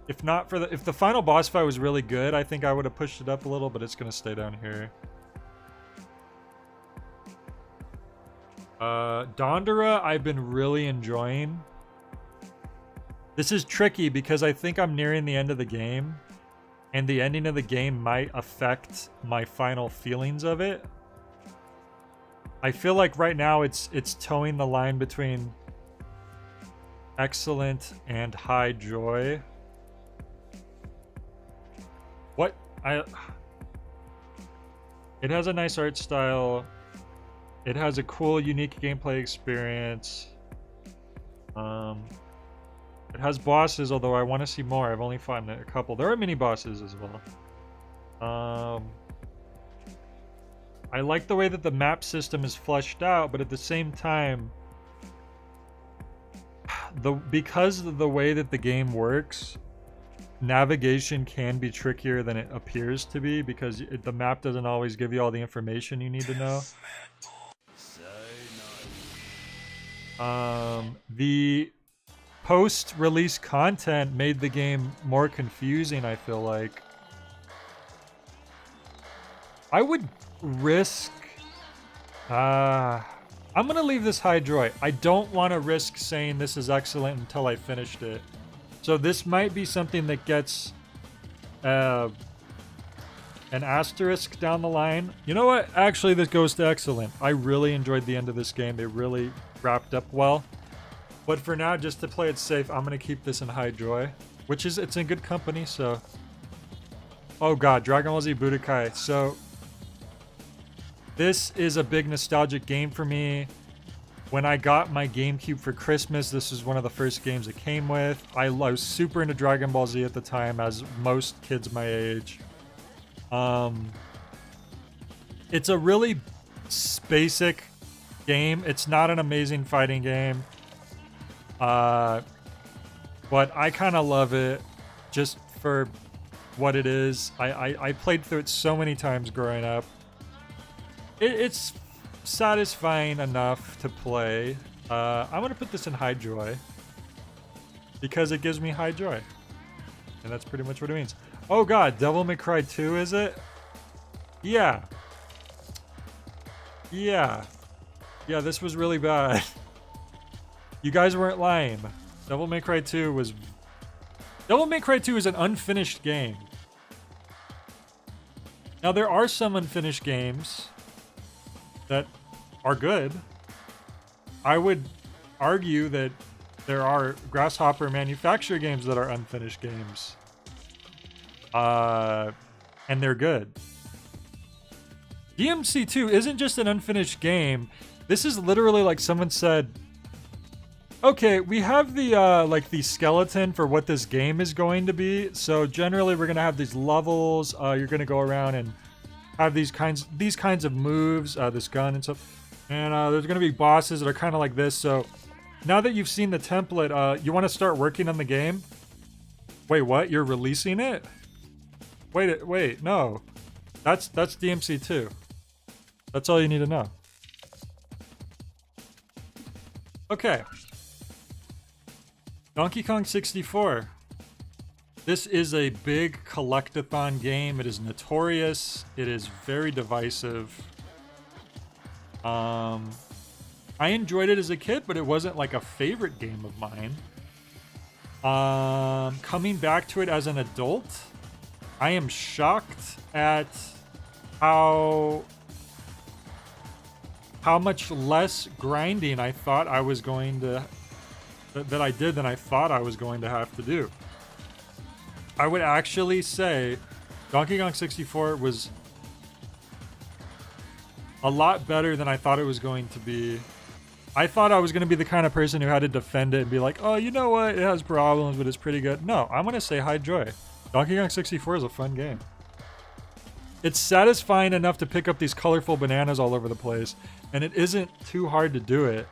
If not for if the final boss fight was really good, I think I would have pushed it up a little, but it's gonna stay down here. Dondora, I've been really enjoying. This is tricky because I think I'm nearing the end of the game, and the ending of the game might affect my final feelings of it. I feel like right now it's towing the line between excellent and high joy. What? It has a nice art style. It has a cool, unique gameplay experience. It has bosses, although I want to see more. I've only fought a couple. There are mini bosses as well. I like the way that the map system is fleshed out, but at the same time, because of the way that the game works, navigation can be trickier than it appears to be because the map doesn't always give you all the information you need to know. The post-release content made the game more confusing, I feel like. I would risk... I'm gonna leave this high joy. I don't want to risk saying this is excellent until I finished it. So this might be something that gets an asterisk down the line. You know what? Actually, this goes to excellent. I really enjoyed the end of this game. They really wrapped up well. But for now, just to play it safe, I'm going to keep this in high joy. Which is, it's in good company, so... Oh god, Dragon Ball Z Budokai. So... This is a big nostalgic game for me. When I got my GameCube for Christmas, this was one of the first games it came with. I was super into Dragon Ball Z at the time, as most kids my age. It's a really basic game. It's not an amazing fighting game. But I kind of love it just for what it is. I played through it so many times growing up. It's satisfying enough to play. I'm going to put this in high joy because it gives me high joy. And that's pretty much what it means. Oh god, Devil May Cry 2, is it? Yeah. Yeah. Yeah, this was really bad. You guys weren't lying. Devil May Cry 2 was... Devil May Cry 2 is an unfinished game. Now, there are some unfinished games that are good. I would argue that there are Grasshopper manufacturer games that are unfinished games. And they're good. DMC2 isn't just an unfinished game. This is literally like someone said, okay, we have the like the skeleton for what this game is going to be. So generally we're gonna have these levels. You're gonna go around and have these kinds of moves, this gun and stuff. And there's gonna be bosses that are kind of like this. So now that you've seen the template, you want to start working on the game. Wait, what? You're releasing it? Wait, no. That's DMC2. That's all you need to know. Okay. Donkey Kong 64. This is a big collectathon game. It is notorious. It is very divisive. I I enjoyed it as a kid, but it wasn't like a favorite game of mine. Coming back to it as an adult, I am shocked at how much less grinding I thought I was going to that I did than I thought I was going to have to do. I would actually say Donkey Kong 64 was a lot better than I thought it was going to be. I thought I was going to be the kind of person who had to defend it and be like, oh, you know what? It has problems, but it's pretty good. No, I'm going to say hi joy. Donkey Kong 64 is a fun game. It's satisfying enough to pick up these colorful bananas all over the place, and it isn't too hard to do it.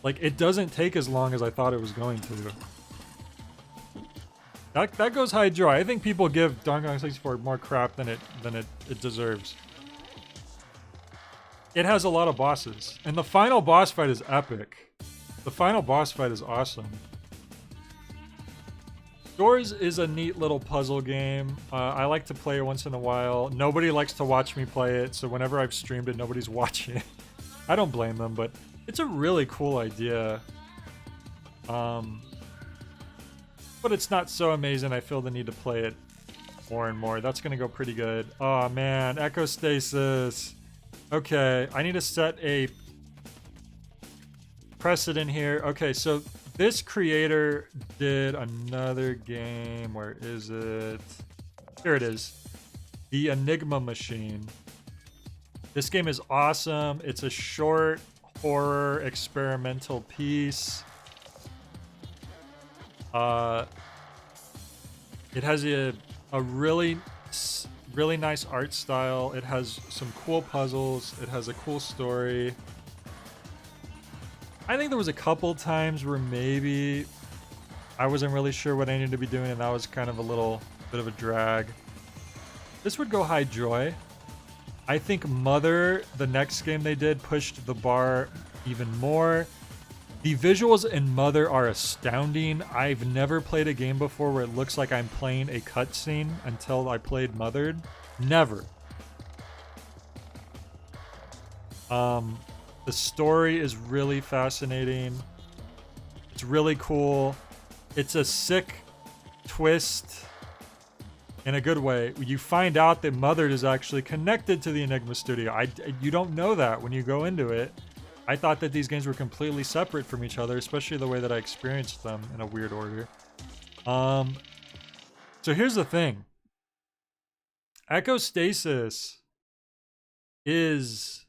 Like, it doesn't take as long as I thought it was going to. That goes high joy. I think people give Donkey Kong 64 more crap than it deserves. It has a lot of bosses, and the final boss fight is epic. The final boss fight is awesome. Doors is a neat little puzzle game. I like to play it once in a while. Nobody likes to watch me play it, so whenever I've streamed it, nobody's watching it. I don't blame them, but it's a really cool idea. But it's not so amazing. I feel the need to play it more and more. That's gonna go pretty good. Oh man, Echo Stasis. Okay, I need to set a precedent here. Okay, so this creator did another game. Where is it? Here it is. The Enigma Machine. This game is awesome. It's a short horror experimental piece. It has a really nice art style. It has some cool puzzles. It has a cool story. I think there was a couple times where maybe I wasn't really sure what I needed to be doing, and that was kind of a little bit of a drag. This would go high joy. I think Mother, the next game they did, pushed the bar even more. The visuals in Mother are astounding. I've never played a game before where it looks like I'm playing a cutscene until I played Mothered. Never. The story is really fascinating. It's really cool. It's a sick twist in a good way. You find out that Mothered is actually connected to the Enigma Studio. You don't know that when you go into it. I thought that these games were completely separate from each other, especially the way that I experienced them in a weird order. So here's the thing. Echo Stasis is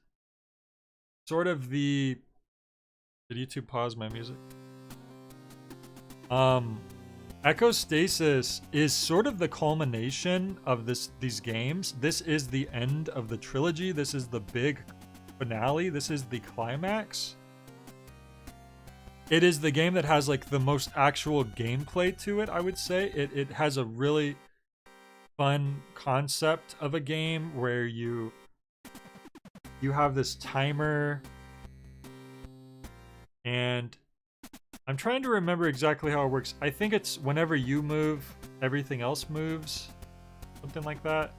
sort of the... Did YouTube pause my music? Echo Stasis is sort of the culmination of these games. This is the end of the trilogy. This is the big finale. This is the climax. It is the game that has like the most actual gameplay to it, I would say. It has a really fun concept of a game where you have this timer, and I'm trying to remember exactly how it works. I think it's whenever you move, everything else moves. Something like that.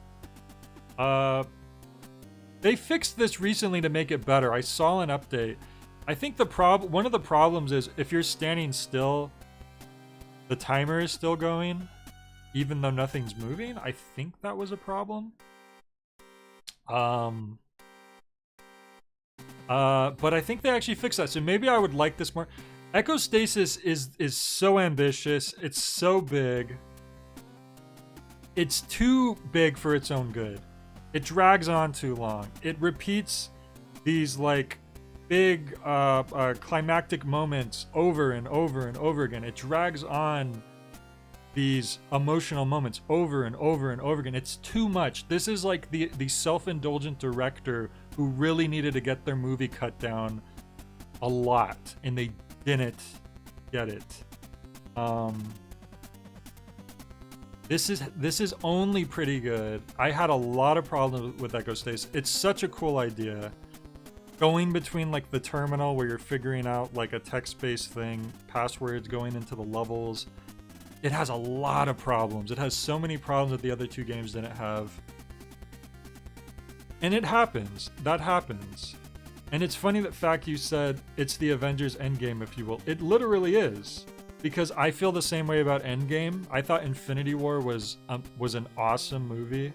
They fixed this recently to make it better. I saw an update. I think one of the problems is if you're standing still, the timer is still going, even though nothing's moving. I think that was a problem. But I think they actually fixed that, so maybe I would like this more. Echo Stasis is so ambitious. It's so big. It's too big for its own good. It drags on too long. It repeats these like big climactic moments over and over and over again. It drags on these emotional moments over and over and over again. It's too much. This is like the self-indulgent director who really needed to get their movie cut down a lot, and they didn't get it. This is only pretty good. I had a lot of problems with Echo Stasis. It's such a cool idea. Going between like the terminal where you're figuring out like a text-based thing, passwords, going into the levels. It has a lot of problems. It has so many problems that the other two games didn't have. And it happens. That happens. And it's funny that fact you said it's the Avengers Endgame, if you will. It literally is. Because I feel the same way about Endgame. I thought Infinity War was an awesome movie.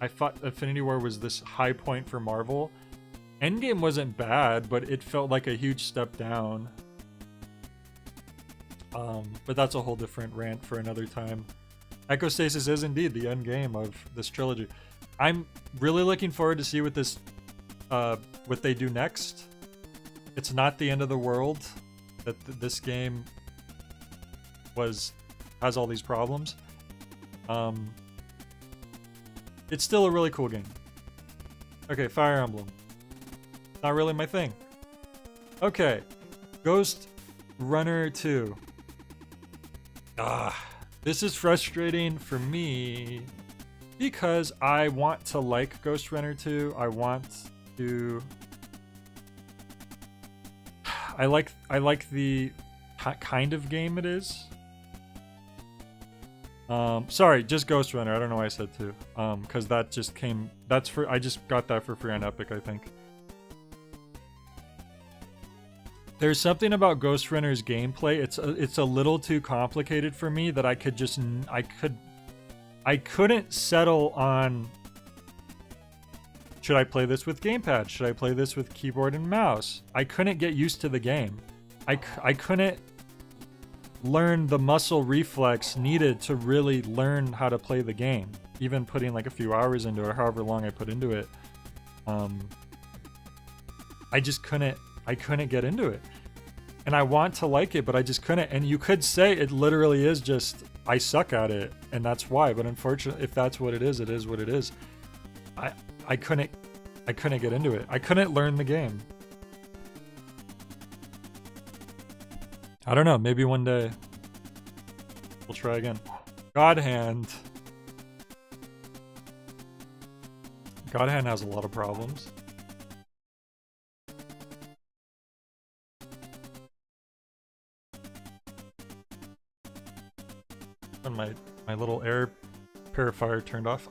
I thought Infinity War was this high point for Marvel. Endgame wasn't bad, but it felt like a huge step down. But that's a whole different rant for another time. Echostasis is indeed the end game of this trilogy. I'm really looking forward to see what they do next. It's not the end of the world that this game has all these problems. It's still a really cool game. Okay, Fire Emblem. Not really my thing. Okay, Ghost Runner 2. This is frustrating for me because I want to like Ghost Runner 2. I like the kind of game it is. Sorry, just Ghost Runner. I don't know why I said 2. Because that just came. I just got that for free on Epic, I think. There's something about Ghost Runner's gameplay. It's a little too complicated for me that I couldn't settle on. Should I play this with gamepad? Should I play this with keyboard and mouse? I couldn't get used to the game. I couldn't learn the muscle reflex needed to really learn how to play the game. Even putting like a few hours into it, or however long I put into it. I just couldn't get into it. And I want to like it, but I just couldn't. And you could say it literally is just, I suck at it, and that's why. But unfortunately, if that's what it is what it is. I couldn't get into it. I couldn't learn the game. I don't know, maybe one day we'll try again. God Hand. God Hand has a lot of problems. And my little air purifier turned off.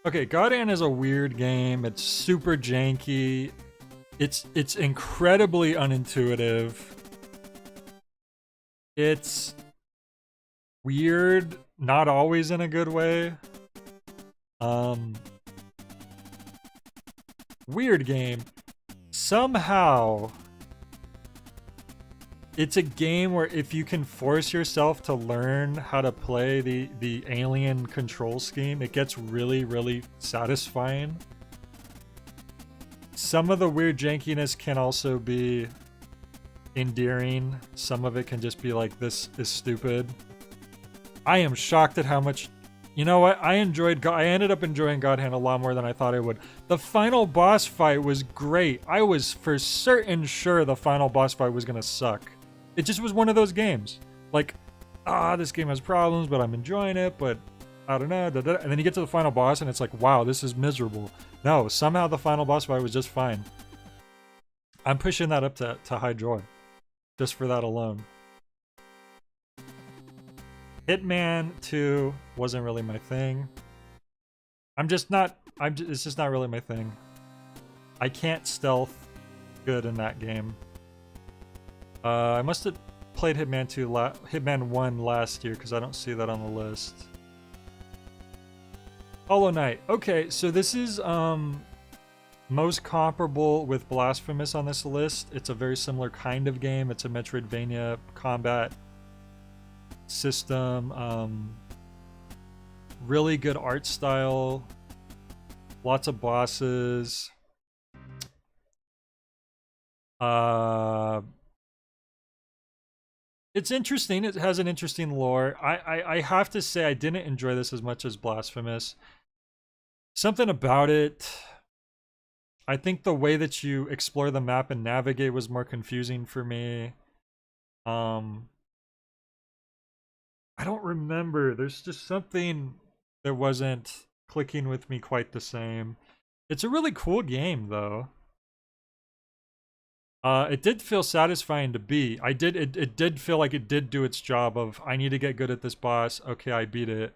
Okay, God Hand is a weird game. It's super janky. It's incredibly unintuitive. It's weird, not always in a good way. Weird game. Somehow, it's a game where if you can force yourself to learn how to play the alien control scheme, it gets really, really satisfying. Some of the weird jankiness can also be endearing. Some of it can just be like, this is stupid. I am shocked at how much... You know what? I ended up enjoying God Hand a lot more than I thought I would. The final boss fight was great. I was for certain sure the final boss fight was gonna suck. It just was one of those games. Like, this game has problems, but I'm enjoying it, but I don't know. And then you get to the final boss and it's like, wow, this is miserable. No, somehow the final boss fight was just fine. I'm pushing that up to high joy. Just for that alone. Hitman 2 wasn't really my thing. It's just not really my thing. I can't stealth good in that game. I must have played Hitman 1 last year because I don't see that on the list. Hollow Knight. Okay, so this is most comparable with Blasphemous on this list. It's a very similar kind of game. It's a Metroidvania combat system. Really good art style. Lots of bosses. It's interesting. It has an interesting lore. I have to say I didn't enjoy this as much as Blasphemous. Something about it... I think the way that you explore the map and navigate was more confusing for me. I don't remember. There's just something that wasn't clicking with me quite the same. It's a really cool game, though. It did feel satisfying to beat. It did feel like it did do its job of, I need to get good at this boss. Okay, I beat it.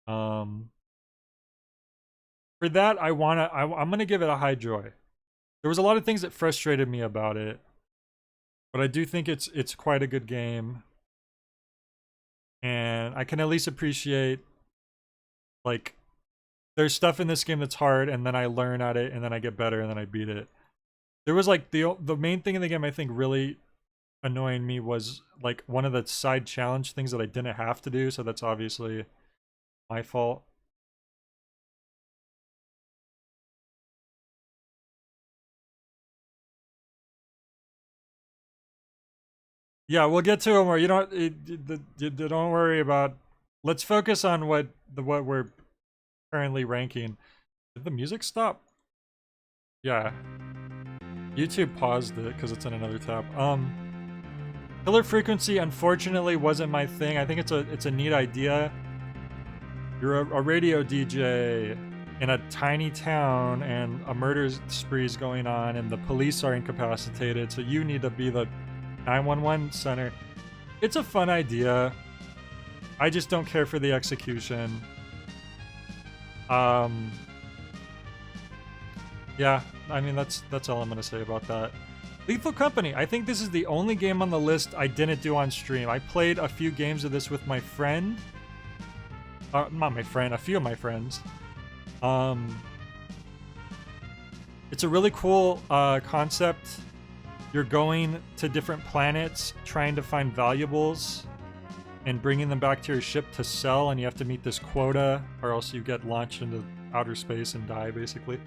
For that, I'm gonna give it a high joy. There was a lot of things that frustrated me about it, but I do think it's quite a good game. And I can at least appreciate, like, there's stuff in this game that's hard, and then I learn at it, and then I get better, and then I beat it. There was, like, the main thing in the game I think really annoying me was, like, one of the side challenge things that I didn't have to do, so that's obviously my fault. Yeah, we'll get to it more. You don't worry about. Let's focus on what we're currently ranking. Did the music stop? Yeah. YouTube paused it because it's in another tab. Killer Frequency unfortunately wasn't my thing. I think it's a neat idea. You're a radio DJ in a tiny town and a murder spree is going on and the police are incapacitated, so you need to be the 911 center. It's a fun idea. I just don't care for the execution. Yeah, I mean that's all I'm gonna say about that. Lethal Company. I think this is the only game on the list I didn't do on stream. I played a few games of this with my friend. Not my friend, a few of my friends. It's a really cool concept. You're going to different planets, trying to find valuables, and bringing them back to your ship to sell, and you have to meet this quota, or else you get launched into outer space and die, basically.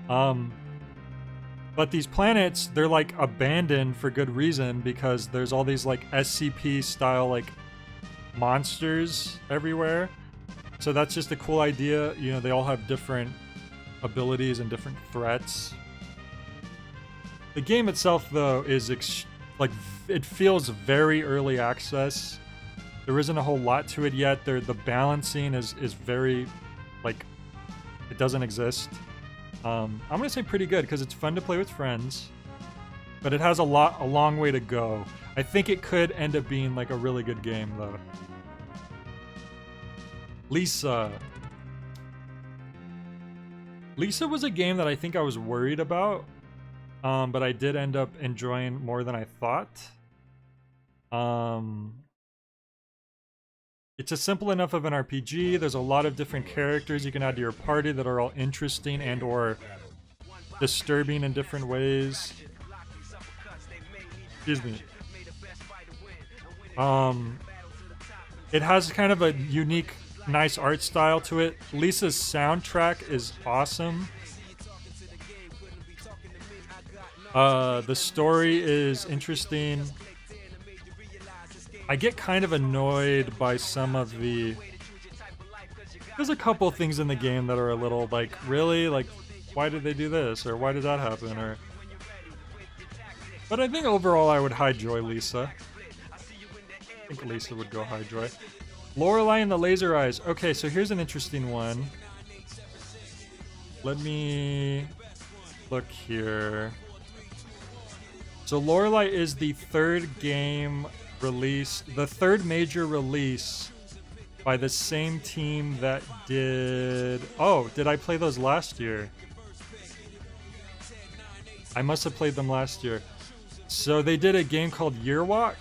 But these planets, they're like abandoned for good reason, because there's all these like SCP style like monsters everywhere. So that's just a cool idea. You know, they all have different abilities and different threats. The game itself, though, is like it feels very early access. There isn't a whole lot to it yet. The balancing is very, like, it doesn't exist. I'm gonna say pretty good because it's fun to play with friends, but it has a long way to go. I think it could end up being like a really good game, though. Lisa. Lisa was a game that I think I was worried about, but I did end up enjoying more than I thought. It's a simple enough of an RPG. There's a lot of different characters you can add to your party that are all interesting and or disturbing in different ways. Excuse me. It has kind of a unique, nice art style to it. Lisa's soundtrack is awesome. The story is interesting. I get kind of annoyed by some of the... There's a couple things in the game that are a little like, really? Like, why did they do this? Or why did that happen? Or... But I think overall I would high joy Lisa. I think Lisa would go high joy. Lorelei and the Laser Eyes. Okay, so here's an interesting one. Let me look here. So Lorelei is the third game released, the third major release by the same team that did... Oh, did I play those last year? I must have played them last year. So they did a game called Yearwalk,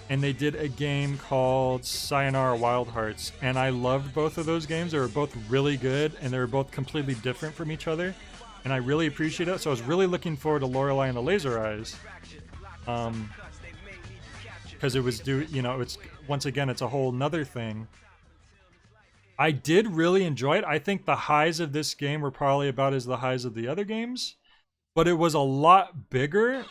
and they did a game called Sayonara Wild Hearts, and I loved both of those games. They were both really good, and they were both completely different from each other, and I really appreciate it. So I was really looking forward to Lorelei and the Laser Eyes. Because it was it's once again, it's a whole nother thing. I did really enjoy it. I think the highs of this game were probably about as the highs of the other games, but it was a lot bigger,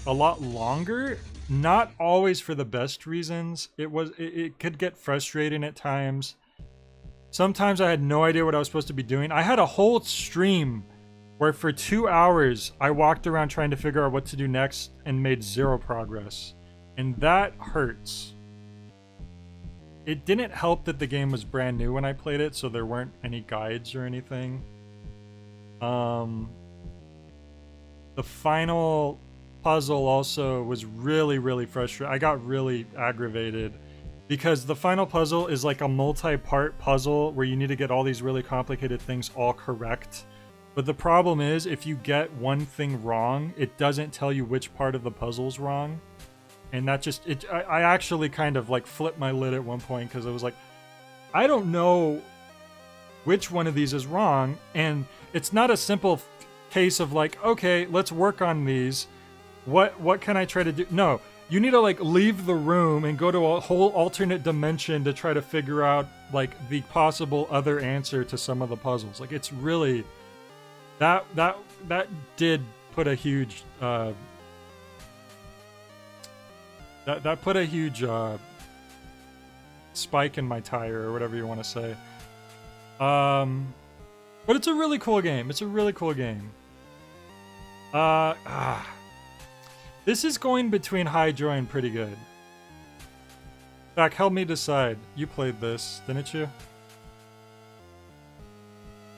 a lot longer, not always for the best reasons. It could get frustrating at times. Sometimes I had no idea what I was supposed to be doing. I had a whole stream where for 2 hours I walked around trying to figure out what to do next and made zero progress. And that hurts. It didn't help that the game was brand new when I played it, so there weren't any guides or anything. The final puzzle also was really, really frustrating. I got really aggravated because the final puzzle is like a multi-part puzzle where you need to get all these really complicated things all correct But the problem is, if you get one thing wrong, it doesn't tell you which part of the puzzle's wrong. And that just, I actually kind of like flipped my lid at one point because I was like, I don't know which one of these is wrong. And it's not a simple case of like, okay, let's work on these. What can I try to do? No, you need to like leave the room and go to a whole alternate dimension to try to figure out like the possible other answer to some of the puzzles. Like it's really that did put a huge that put a huge spike in my tire or whatever you want to say. But it's a really cool game. It's a really cool game. This is going between high joy and pretty good. Zach, help me decide. You played this, didn't you?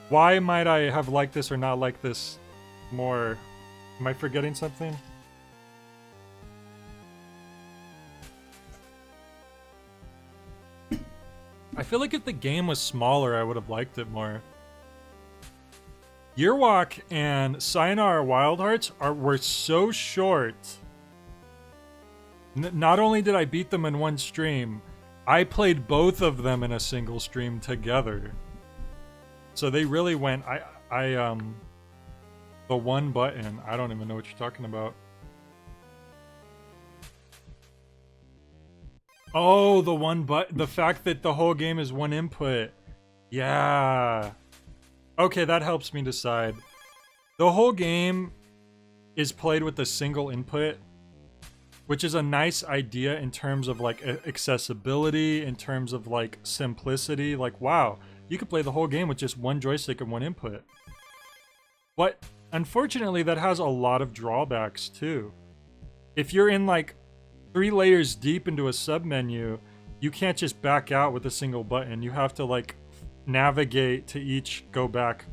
Why might I have liked this or not liked this more? Am I forgetting something? I feel like if the game was smaller, I would have liked it more. Yearwalk and Sayonara Wild Hearts were so short. Not only did I beat them in one stream, I played both of them in a single stream together. So they really went. The one button. I don't even know what you're talking about. Oh, the one button. The fact that the whole game is one input. Yeah. Okay, that helps me decide. The whole game is played with a single input, which is a nice idea in terms of like accessibility, in terms of like simplicity. Like, wow, you could play the whole game with just one joystick and one input. But unfortunately, that has a lot of drawbacks too. If you're in like 3 layers deep into a submenu, you can't just back out with a single button. You have to like navigate to each go back.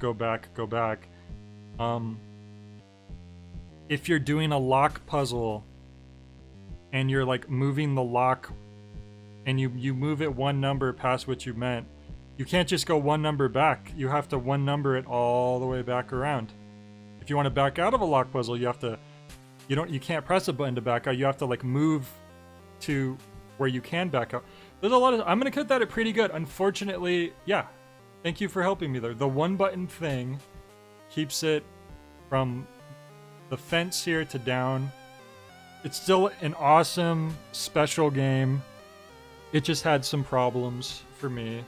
If you're doing a lock puzzle and you're like moving the lock and you move it one number past what you meant, you can't just go one number back. You have to one number it all the way back around. If you want to back out of a lock puzzle, you have to you can't press a button to back out. You have to like move to where you can back out. There's a lot of, I'm gonna cut that at pretty good. Unfortunately, yeah. Thank you for helping me there. The one button thing keeps it from the fence here to down. It's still an awesome, special game. It just had some problems for me.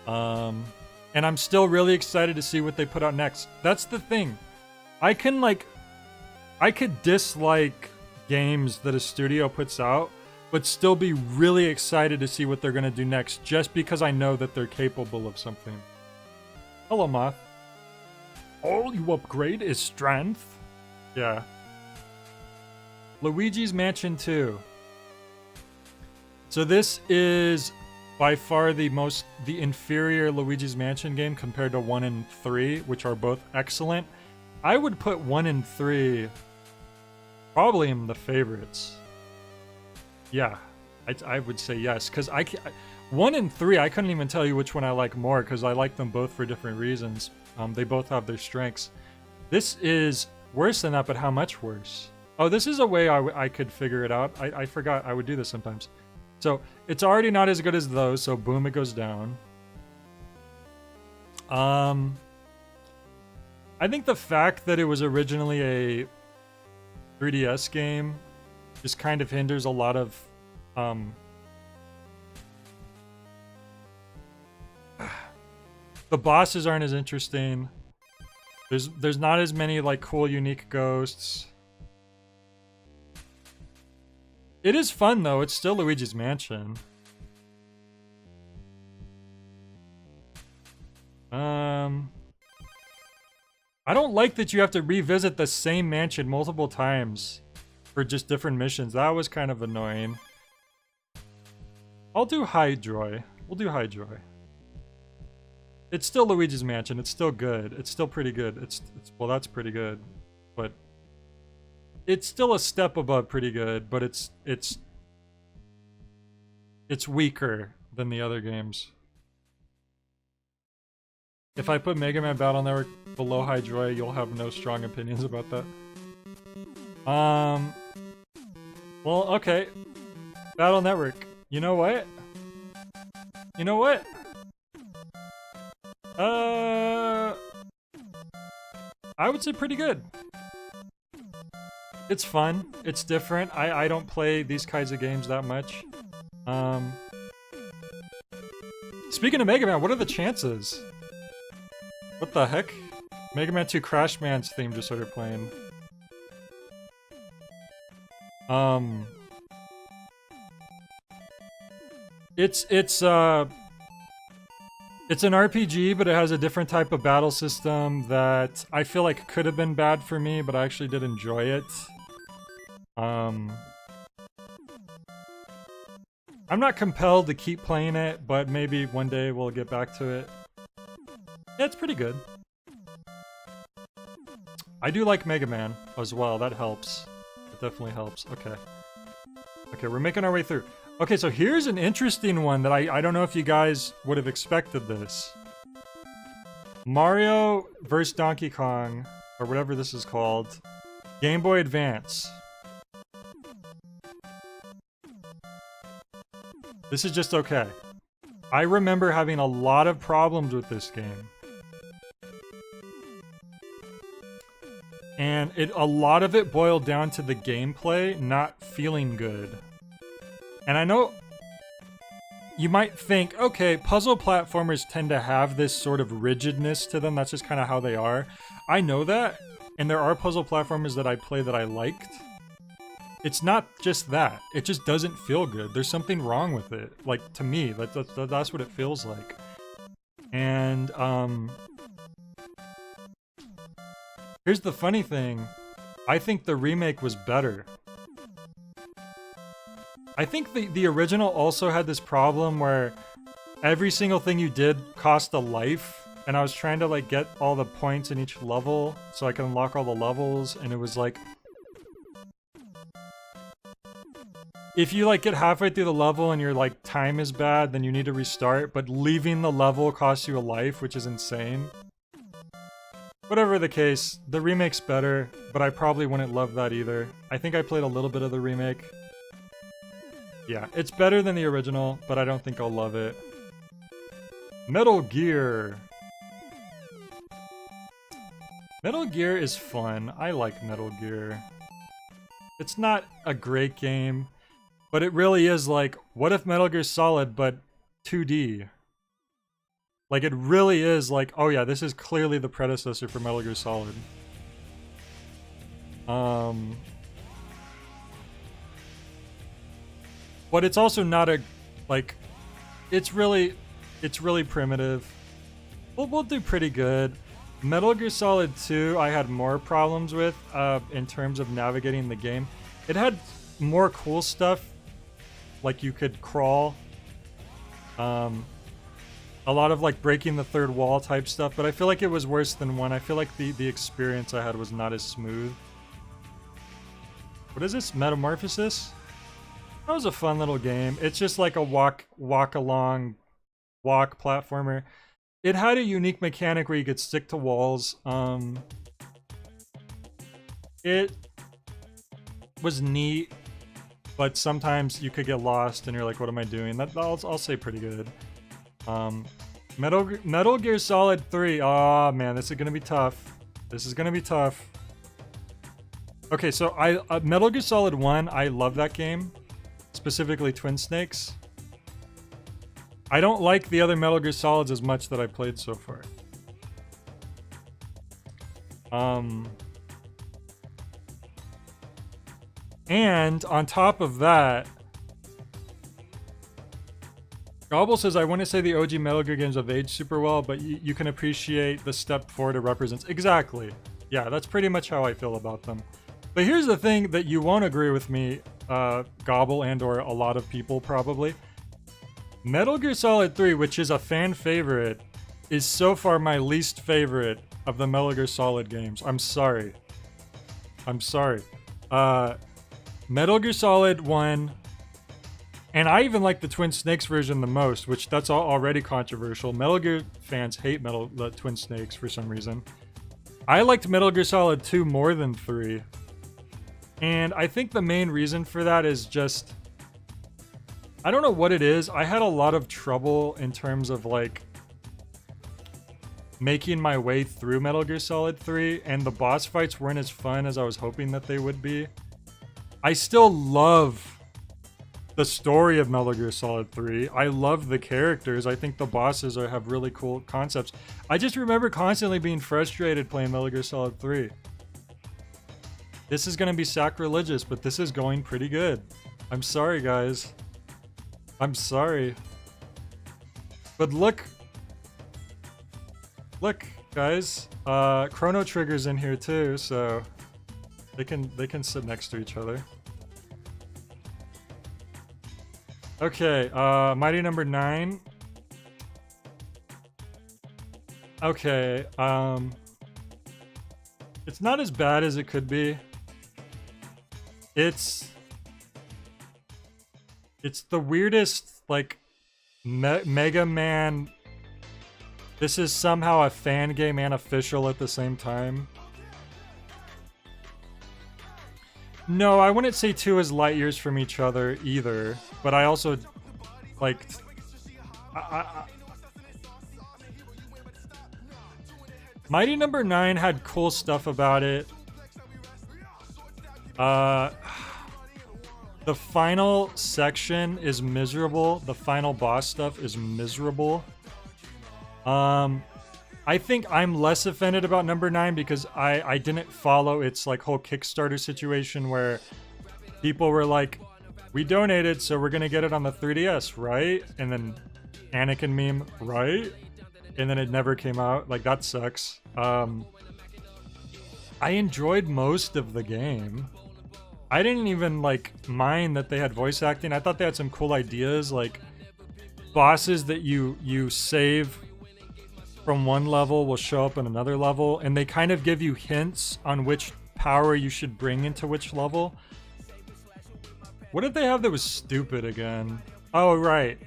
And I'm still really excited to see what they put out next. That's the thing. I could dislike games that a studio puts out, but still be really excited to see what they're going to do next, just because I know that they're capable of something. Hello, Moth. All you upgrade is strength? Yeah. Luigi's Mansion 2. So this is by far the inferior Luigi's Mansion game compared to 1 and 3, which are both excellent. I would put 1 and 3 probably in the favorites. Yeah, I would say yes, because 1 and 3, I couldn't even tell you which one I like more, because I like them both for different reasons. They both have their strengths. This is worse than that, but how much worse? Oh, this is a way I could figure it out. I forgot I would do this sometimes. So, it's already not as good as those, so boom, it goes down. I think the fact that it was originally a 3DS game just kind of hinders a lot of the bosses aren't as interesting. There's not as many like cool unique ghosts. It is fun though. It's still Luigi's Mansion. I don't like that you have to revisit the same mansion multiple times for just different missions. That was kind of annoying. I'll do High Joy. We'll do High Joy. It's still Luigi's Mansion. It's still good. It's still pretty good. It's well, that's pretty good, but it's still a step above pretty good. But it's weaker than the other games. If I put Mega Man Battle Network below High Joy, you'll have no strong opinions about that. Well, okay. Battle Network. You know what? You know what? I would say pretty good. It's fun. It's different. I don't play these kinds of games that much. Speaking of Mega Man, what are the chances? What the heck? Mega Man 2 Crash Man's theme just started playing. It's an RPG, but it has a different type of battle system that I feel like could have been bad for me, but I actually did enjoy it. I'm not compelled to keep playing it, but maybe one day we'll get back to it. Yeah, it's pretty good. I do like Mega Man as well, that helps. It definitely helps. Okay. Okay, we're making our way through. Okay, so here's an interesting one that I don't know if you guys would have expected this. Mario vs. Donkey Kong, or whatever this is called. Game Boy Advance. This is just okay. I remember having a lot of problems with this game. And a lot of it boiled down to the gameplay not feeling good. And I know you might think, okay, puzzle platformers tend to have this sort of rigidness to them. That's just kind of how they are. I know that, and there are puzzle platformers that I play that I liked. It's not just that. It just doesn't feel good. There's something wrong with it. Like, to me, that's what it feels like. And, here's the funny thing. I think the remake was better. I think the original also had this problem where every single thing you did cost a life, and I was trying to like get all the points in each level so I can unlock all the levels, and it was like, if you like get halfway through the level and your like time is bad, then you need to restart, but leaving the level costs you a life, which is insane. Whatever the case, the remake's better, but I probably wouldn't love that either. I think I played a little bit of the remake. Yeah, it's better than the original, but I don't think I'll love it. Metal Gear. Metal Gear is fun. I like Metal Gear. It's not a great game, but it really is like, what if Metal Gear Solid, but 2D? Like, it really is like, oh yeah, this is clearly the predecessor for Metal Gear Solid. But it's also not a, like, it's really primitive. We'll do pretty good. Metal Gear Solid 2, I had more problems with in terms of navigating the game. It had more cool stuff, like you could crawl. A lot of like breaking the third wall type stuff, but I feel like it was worse than 1. I feel like the experience I had was not as smooth. What is this? Metamorphosis? That was a fun little game. It's just like a walk platformer. It had a unique mechanic where you could stick to walls. It was neat, but sometimes you could get lost and you're like, what am I doing? I'll say pretty good. Metal Gear Solid 3. Oh man, this is gonna be tough. This is gonna be tough. Okay, so Metal Gear Solid 1, I love that game. Specifically Twin Snakes. I don't like the other Metal Gear Solids as much that I played so far. And on top of that, Gobble says, I wouldn't say the OG Metal Gear games have aged super well, but you can appreciate the step forward it represents. Exactly. Yeah, that's pretty much how I feel about them. But here's the thing that you won't agree with me, Gobble and or a lot of people probably. Metal Gear Solid 3, which is a fan favorite, is so far my least favorite of the Metal Gear Solid games. I'm sorry. I'm sorry. Metal Gear Solid 1 And I even like the Twin Snakes version the most, which that's already controversial. Metal Gear fans hate Twin Snakes for some reason. I liked Metal Gear Solid 2 more than 3. And I think the main reason for that is just... I don't know what it is. I had a lot of trouble in terms of, like, making my way through Metal Gear Solid 3, and the boss fights weren't as fun as I was hoping that they would be. I still love the story of Metal Gear Solid 3. I love the characters. I think the bosses have really cool concepts. I just remember constantly being frustrated playing Metal Gear Solid 3. This is going to be sacrilegious, but this is going pretty good. I'm sorry, guys. I'm sorry. But look, guys. Chrono Trigger's in here too, so they can sit next to each other. Okay, Mighty Number 9. Okay, it's not as bad as it could be. It's the weirdest, like, Mega Man. This is somehow a fan game and official at the same time. No, I wouldn't say 2 is light years from each other either, but I also liked... Mighty Number 9 had cool stuff about it. The final section is miserable. The final boss stuff is miserable. I think I'm less offended about Number 9 because I didn't follow its like whole Kickstarter situation where people were like, we donated, so we're gonna get it on the 3DS, right? And then Anakin meme, right? And then it never came out. Like, that sucks. I enjoyed most of the game. I didn't even like mind that they had voice acting. I thought they had some cool ideas, like bosses that you save from one level will show up in another level, and they kind of give you hints on which power you should bring into which level. What did they have that was stupid again? Oh, right.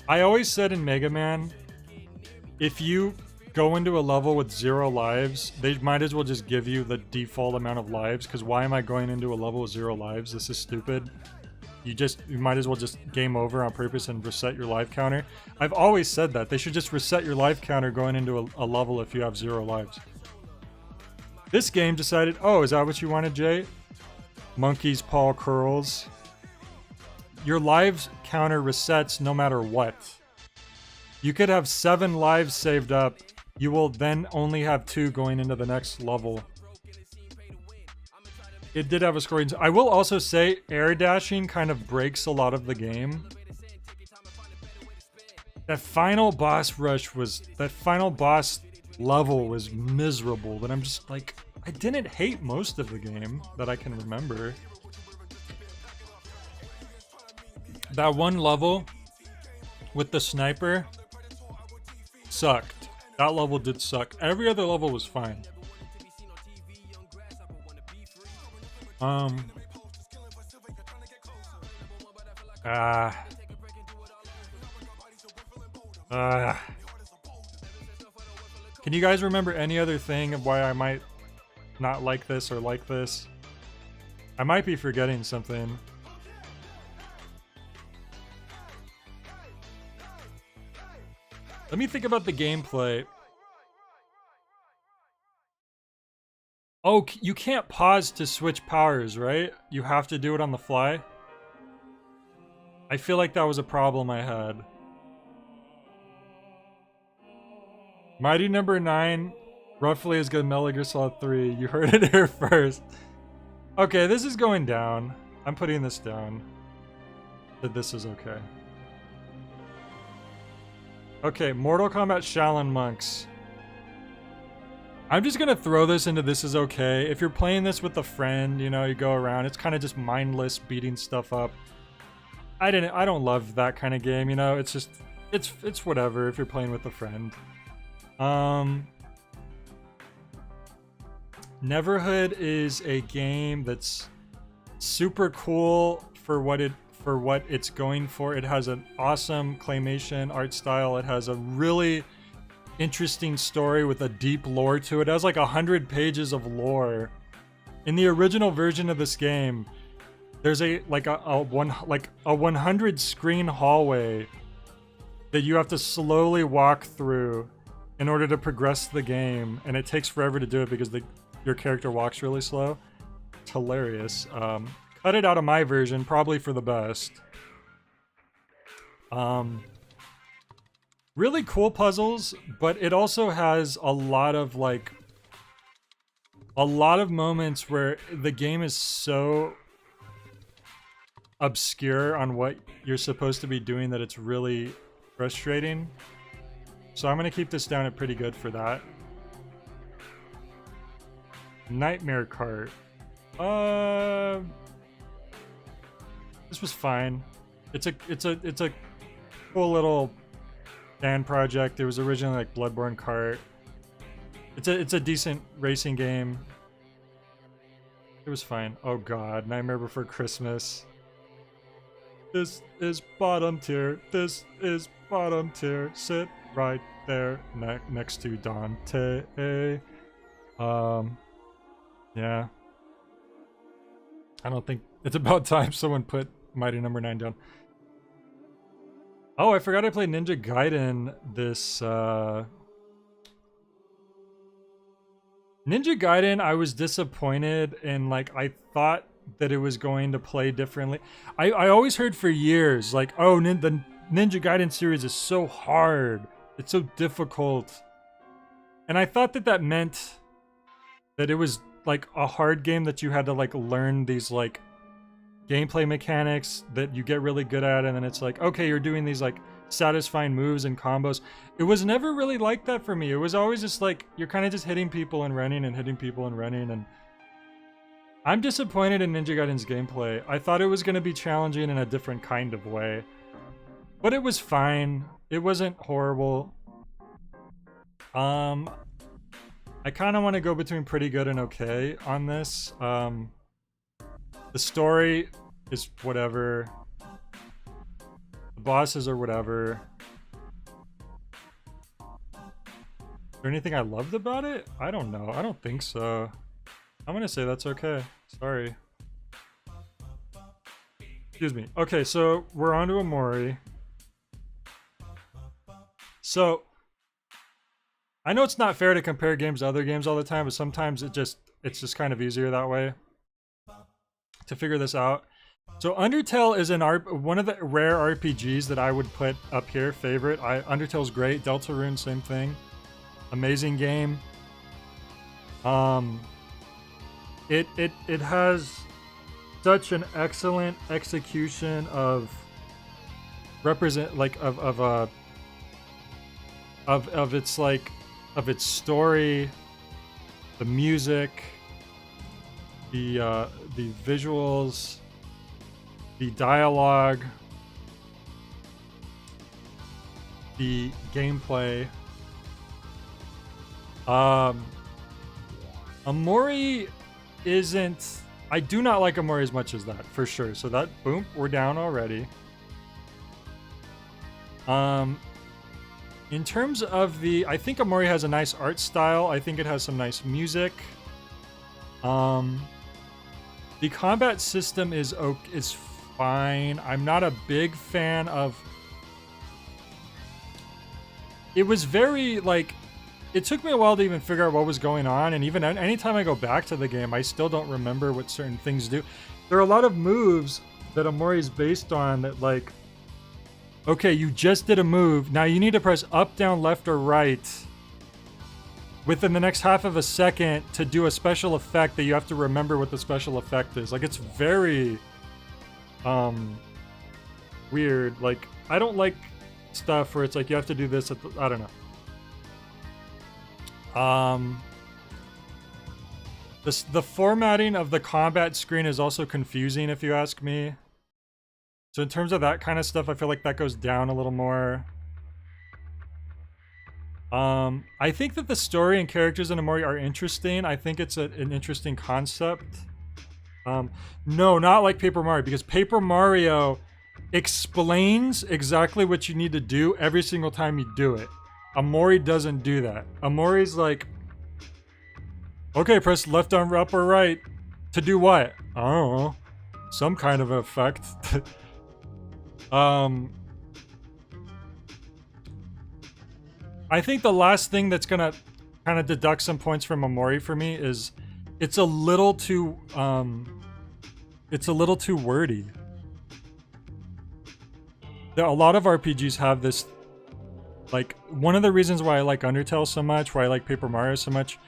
I always said in Mega Man, if you go into a level with 0 lives, they might as well just give you the default amount of lives, because why am I going into a level with 0 lives? This is stupid. You might as well just game over on purpose and reset your life counter. I've always said that. They should just reset your life counter going into a level if you have 0 lives. This game decided, oh, is that what you wanted, Jay? Monkey's paw curls. Your lives counter resets no matter what. You could have 7 lives saved up. You will then only have 2 going into the next level. It did have a scoring. I will also say air dashing kind of breaks a lot of the game. That final boss level was miserable, but I'm just like, I didn't hate most of the game that I can remember. That one level with the sniper sucked. That level did suck. Every other level was fine. Can you guys remember any other thing of why I might not like this or like this? I might be forgetting something. Let me think about the gameplay. Oh, you can't pause to switch powers, right? You have to do it on the fly. I feel like that was a problem I had. Mighty Number 9, roughly as good as Metal Gear Solid 3. You heard it here first. Okay, this is going down. I'm putting this down. That this is okay. Okay, Mortal Kombat Shaolin Monks. I'm just gonna throw this into this is okay. If you're playing this with a friend, you know, you go around, it's kind of just mindless beating stuff up. I don't love that kind of game, you know, it's just, it's whatever if you're playing with a friend. Neverhood is a game that's super cool for what it for what it's going for. It has an awesome claymation art style. It has a really interesting story with a deep lore to it. It has like 100 pages of lore. In the original version of this game, there's a 100 screen hallway that you have to slowly walk through in order to progress the game, and it takes forever to do it because your character walks really slow. It's hilarious. Cut it out of my version, probably for the best. Really cool puzzles, but it also has a lot of moments where the game is so obscure on what you're supposed to be doing that it's really frustrating. So I'm gonna keep this down at pretty good for that. Nightmare Cart. This was fine. It's a cool little fan project. It was originally like Bloodborne Kart. It's a decent racing game. It was fine. Oh god, Nightmare Before Christmas. This is bottom tier. This is bottom tier. Sit right there next to Dante. Yeah. I don't think it's about time someone put Mighty Number 9 down. Oh, I forgot I played Ninja Gaiden this Ninja Gaiden, I was disappointed in, like, I thought that it was going to play differently. I always heard for years, like, oh, the Ninja Gaiden series is so hard. It's so difficult. And I thought that meant that it was, like, a hard game that you had to, like, learn these, like, gameplay mechanics that you get really good at, and then it's like, okay, you're doing these, like, satisfying moves and combos. It was never really like that for me. It was always just like, you're kind of just hitting people and running and hitting people and running, and I'm disappointed in Ninja Gaiden's gameplay. I thought it was going to be challenging in a different kind of way, but it was fine. It wasn't horrible. I kind of want to go between pretty good and okay on this. The story is whatever. The bosses are whatever. Is there anything I loved about it? I don't know. I don't think so. I'm gonna say that's okay. Sorry. Excuse me. Okay, so we're on to Omori. So, I know it's not fair to compare games to other games all the time, but sometimes it's just kind of easier that way to figure this out. So Undertale is one of the rare RPGs that I would put up here, favorite. Undertale's great. Deltarune, same thing. Amazing game. It has such an excellent execution of its story, the music, the visuals, the dialogue, the gameplay. Omori isn't... I do not like Omori as much as that, for sure. So that, boom, we're down already. In terms of I think Omori has a nice art style. I think it has some nice music. The combat system is fine. I'm not a big fan of... It was very, like... It took me a while to even figure out what was going on, and even anytime I go back to the game, I still don't remember what certain things do. There are a lot of moves that Omori is based on that, like... Okay, you just did a move. Now you need to press up, down, left, or right within the next half of a second to do a special effect that you have to remember what the special effect is. Like, it's very... weird. Like, I don't like stuff where it's like you have to do this at the, I don't know. The formatting of the combat screen is also confusing, if you ask me. So in terms of that kind of stuff, I feel like that goes down a little more. I think that the story and characters in Omori are interesting. I think it's an interesting concept. No, not like Paper Mario, because Paper Mario explains exactly what you need to do every single time you do it. Amori doesn't do that. Amori's like, okay, press left arm up or right to do what? I don't know. Some kind of effect. I think the last thing that's gonna kind of deduct some points from Amori for me is it's a little too wordy. A lot of RPGs have this, like, one of the reasons why I like Undertale so much, why I like Paper Mario so much,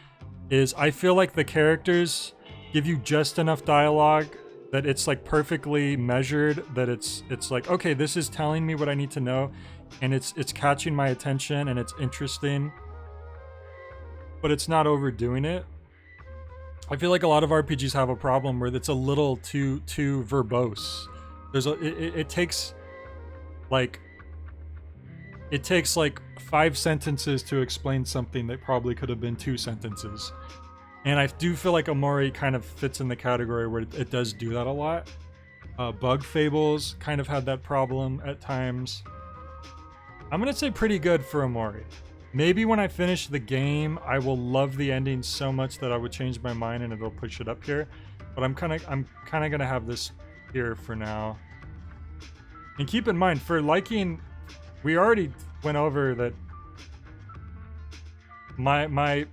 is I feel like the characters give you just enough dialogue that it's like perfectly measured, that it's like, okay, this is telling me what I need to know, and it's catching my attention and it's interesting, but it's not overdoing it. I feel like a lot of RPGs have a problem where it's a little too verbose. It takes like 5 sentences to explain something that probably could have been 2 sentences. And I do feel like Amori kind of fits in the category where it does do that a lot. Bug Fables kind of had that problem at times. I'm gonna say pretty good for Amori. Maybe when I finish the game, I will love the ending so much that I would change my mind and it'll push it up here. But I'm kind of gonna have this here for now. And keep in mind, for liking, we already went over that. My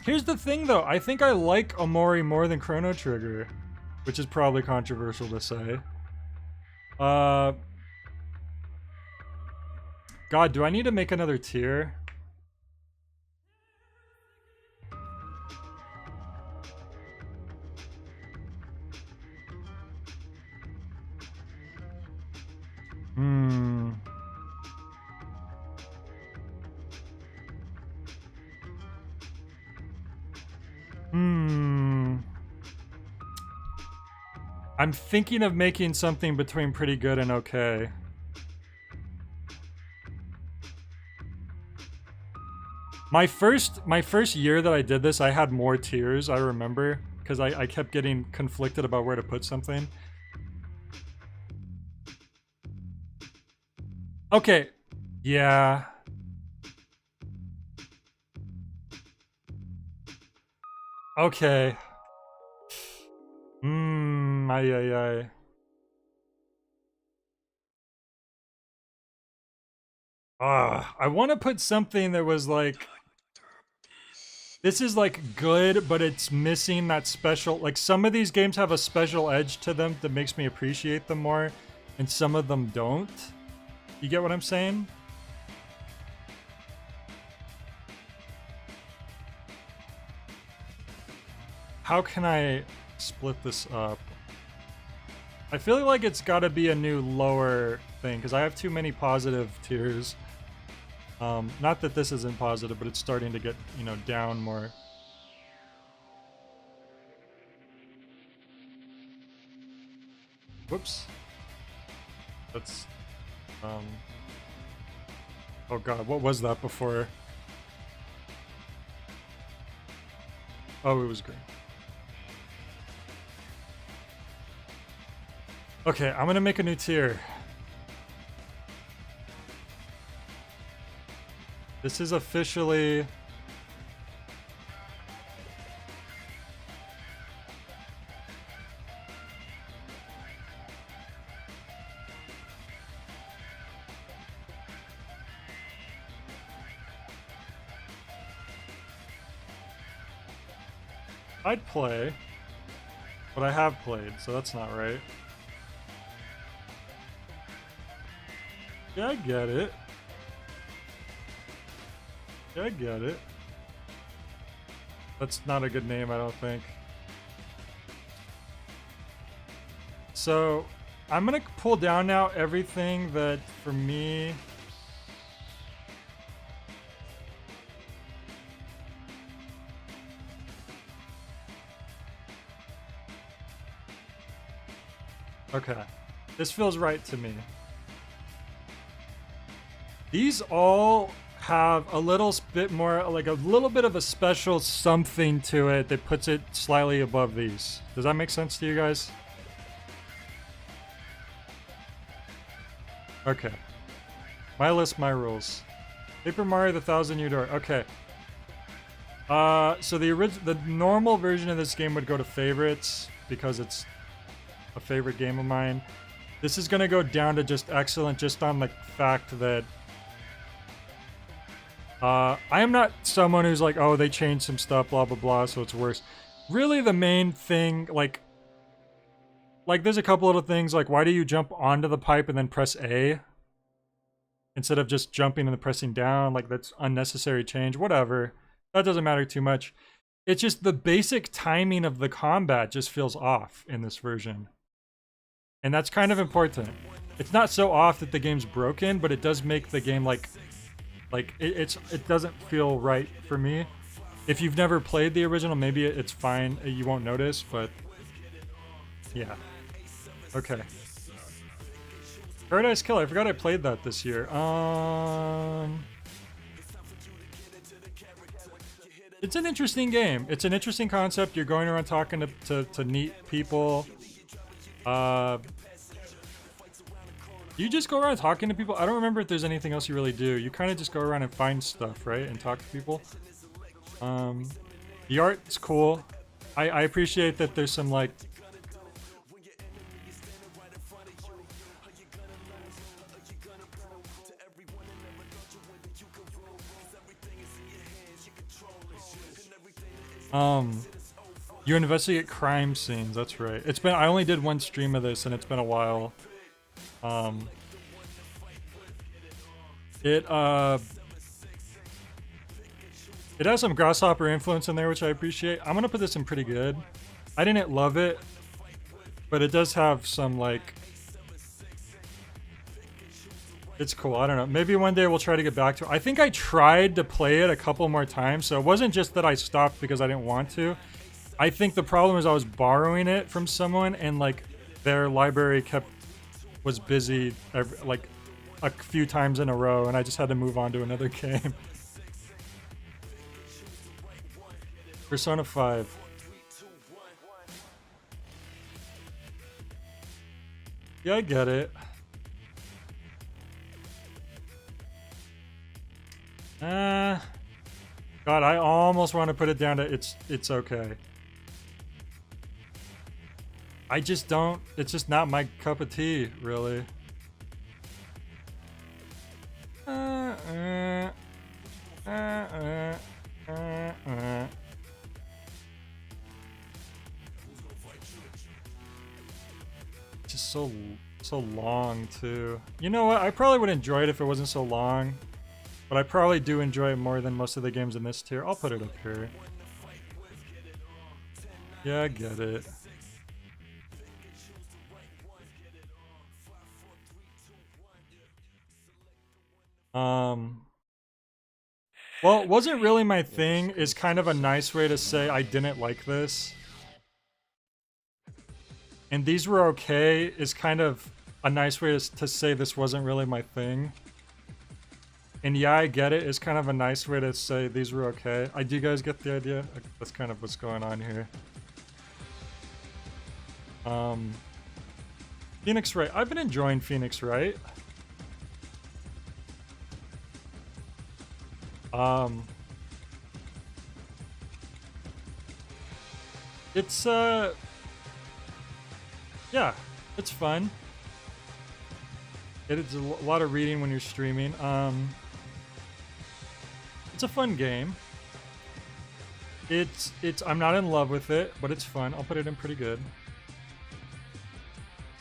here's the thing though. I think I like Amori more than Chrono Trigger, which is probably controversial to say. God, do I need to make another tier? I'm thinking of making something between pretty good and okay. My first year that I did this, I had more tiers, I remember, because I kept getting conflicted about where to put something. Okay, yeah. Okay. Ay. I want to put something that was like, this is like good, but it's missing that special, like some of these games have a special edge to them that makes me appreciate them more, and some of them don't. You get what I'm saying? How can I split this up? I feel like it's got to be a new lower thing, because I have too many positive tiers. Not that this isn't positive, but it's starting to get, you know, down more. Whoops. That's, oh god, what was that before? Oh, it was green. Okay, I'm gonna make a new tier. This is officially... I'd play, but I have played, so that's not right. Yeah, I get it. Yeah, I get it. That's not a good name, I don't think. So, I'm gonna pull down now everything that, for me... Okay. This feels right to me. These all have a little bit more, like a little bit of a special something to it that puts it slightly above these. Does that make sense to you guys? Okay. My list, my rules. Paper Mario: The Thousand Year Door. Okay. So the normal version of this game would go to favorites because it's a favorite game of mine. This is gonna go down to just excellent, just on the fact that I am not someone who's like, oh, they changed some stuff, blah blah blah, so it's worse. Really, the main thing, like there's a couple little things, like why do you jump onto the pipe and then press A instead of just jumping and then pressing down? Like, that's unnecessary change. Whatever, that doesn't matter too much. It's just the basic timing of the combat just feels off in this version. And that's kind of important. It's not so off that the game's broken, but it does make the game it doesn't feel right for me. If you've never played the original, maybe it's fine. You won't notice, but yeah. Okay. Paradise Killer. I forgot I played that this year. It's an interesting game. It's an interesting concept. You're going around talking to neat people. You just go around talking to people? I don't remember if there's anything else you really do. You kind of just go around and find stuff, right? And talk to people. The art's cool. I appreciate that there's some, like... You investigate crime scenes, that's right. I only did one stream of this and it's been a while. It has some Grasshopper influence in there, which I appreciate. I'm gonna put this in pretty good. I didn't love it, but it does have some, like... It's cool, I don't know. Maybe one day we'll try to get back to it. I think I tried to play it a couple more times, so it wasn't just that I stopped because I didn't want to. I think the problem is I was borrowing it from someone, and, like, their library was busy, like, a few times in a row, and I just had to move on to another game. Persona 5. Yeah, I get it. God, I almost want to put it down to it's okay. I just don't, it's just not my cup of tea, really. Just so long, too. You know what? I probably would enjoy it if it wasn't so long. But I probably do enjoy it more than most of the games in this tier. I'll put it up here. Yeah, I get it. Well, it wasn't really my thing is kind of a nice way to say I didn't like this. And these were okay is kind of a nice way to say this wasn't really my thing. And yeah, I get it. It's kind of a nice way to say these were okay. Do you guys get the idea? That's kind of what's going on here. Phoenix Wright. I've been enjoying Phoenix Wright. It's yeah, it's fun. It's a lot of reading when you're streaming. It's a fun game. I'm not in love with it, but it's fun. I'll put it in pretty good.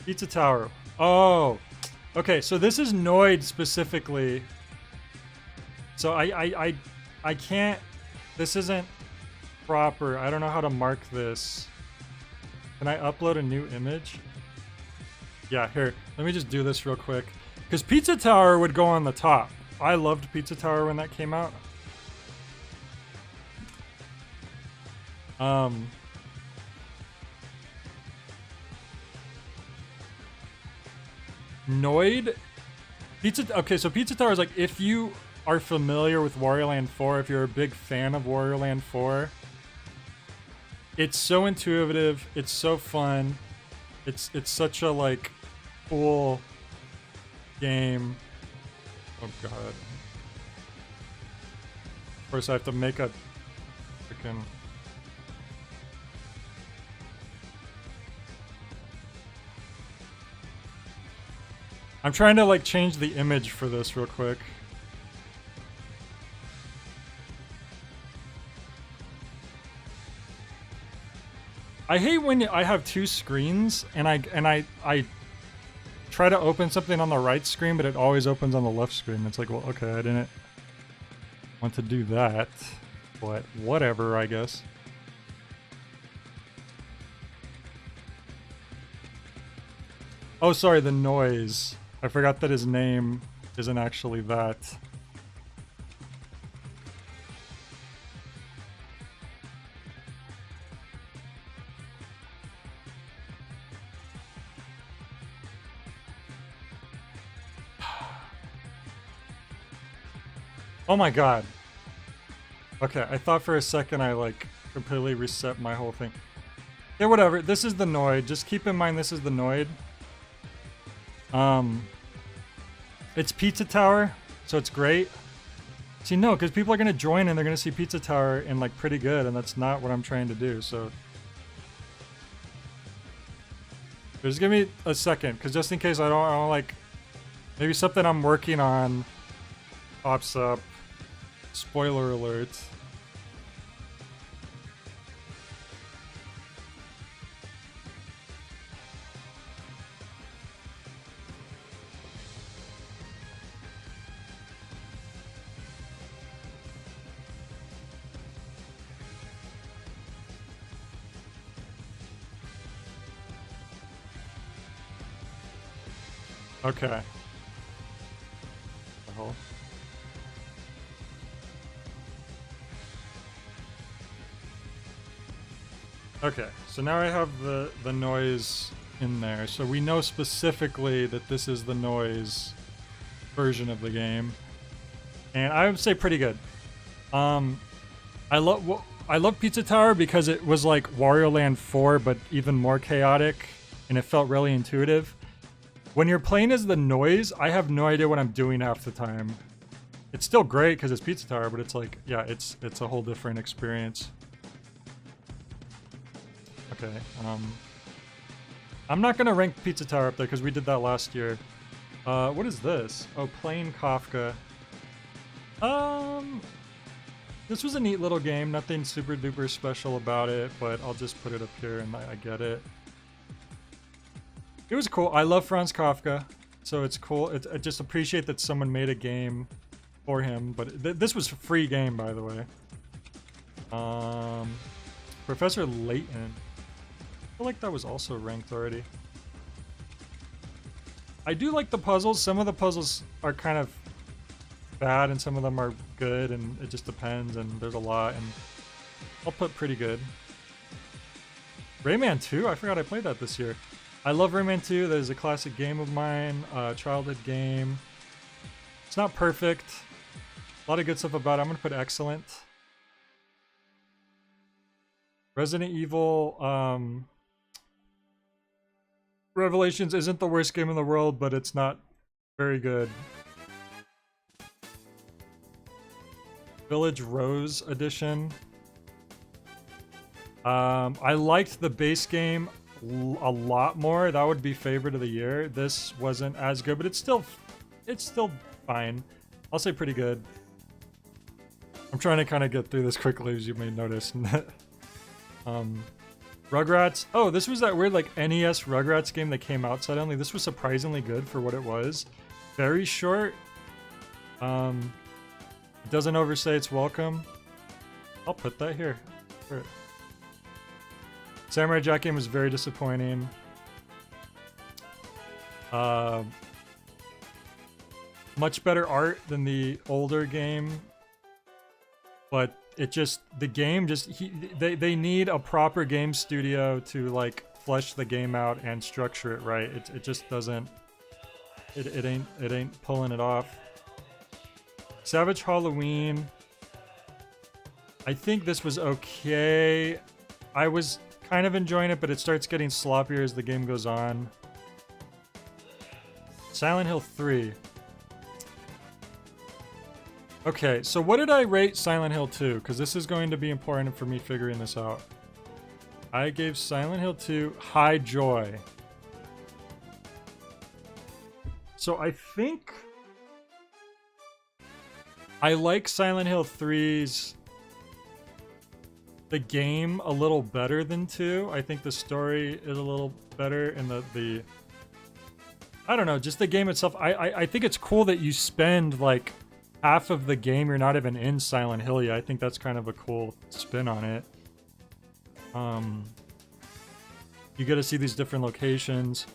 Pizza Tower. Oh, okay. So this is Noid specifically. So I can't. This isn't proper. I don't know how to mark this. Can I upload a new image? Yeah, here. Let me just do this real quick. Because Pizza Tower would go on the top. I loved Pizza Tower when that came out. Noid? Okay, so Pizza Tower is like, if you are familiar with Wario Land 4, if you're a big fan of Wario Land 4, it's so intuitive, it's so fun, it's such a, like, cool game. Oh god. Of course I have to make a freaking... I'm trying to like change the image for this real quick. I hate when I have two screens and I try to open something on the right screen, but it always opens on the left screen. It's like, well, okay, I didn't want to do that, but whatever, I guess. Oh, sorry, the noise. I forgot that his name isn't actually that. Oh my god. Okay, I thought for a second I like completely reset my whole thing. Yeah, whatever. This is the Noid. Just keep in mind this is the Noid. It's Pizza Tower, so it's great. See, no, because people are gonna join and they're gonna see Pizza Tower and like pretty good, and that's not what I'm trying to do. So just give me a second, because just in case I don't like, maybe something I'm working on pops up. Spoiler alert. Okay. Okay, so now I have the noise in there, so we know specifically that this is the noise version of the game, and I would say pretty good. I love Pizza Tower because it was like Wario Land 4, but even more chaotic, and it felt really intuitive. When you're playing as the noise, I have no idea what I'm doing half the time. It's still great because it's Pizza Tower, but it's like, yeah, it's a whole different experience. Okay, I'm not gonna rank Pizza Tower up there because we did that last year. What is this? Oh, Plain Kafka. This was a neat little game, nothing super duper special about it, but I'll just put it up here and I get it. It was cool. I love Franz Kafka, so it's cool. I just appreciate that someone made a game for him, but this was a free game, by the way. Professor Layton. I feel like that was also ranked already. I do like the puzzles. Some of the puzzles are kind of bad and some of them are good, and it just depends, and there's a lot, and I'll put pretty good. Rayman 2? I forgot I played that this year. I love Rayman 2. That is a classic game of mine, childhood game. It's not perfect. A lot of good stuff about it. I'm going to put excellent. Resident Evil Revelations isn't the worst game in the world, but it's not very good. Village Rose Edition. I liked the base game a lot more. That would be favorite of the year. This wasn't as good, but it's still fine. I'll say pretty good. I'm trying to kind of get through this quickly, as you may notice. Rugrats. Oh, this was that weird like NES Rugrats game that came out suddenly. This was surprisingly good for what it was. Very short. It doesn't overstay its welcome. I'll put that here. Samurai Jack game was very disappointing. Much better art than the older game, but it just, the game just, they need a proper game studio to like flesh the game out and structure it right. It just doesn't, it ain't pulling it off. Savage Halloween. I think this was okay. I was kind of enjoying it, but it starts getting sloppier as the game goes on. Silent Hill 3. Okay, so what did I rate Silent Hill 2? Because this is going to be important for me figuring this out. I gave Silent Hill 2 high joy. So I think I like Silent Hill 3's the game a little better than 2. I think the story is a little better in the I don't know, just the game itself. I think it's cool that you spend like half of the game you're not even in Silent Hill yet. I think that's kind of a cool spin on it. You get to see these different locations.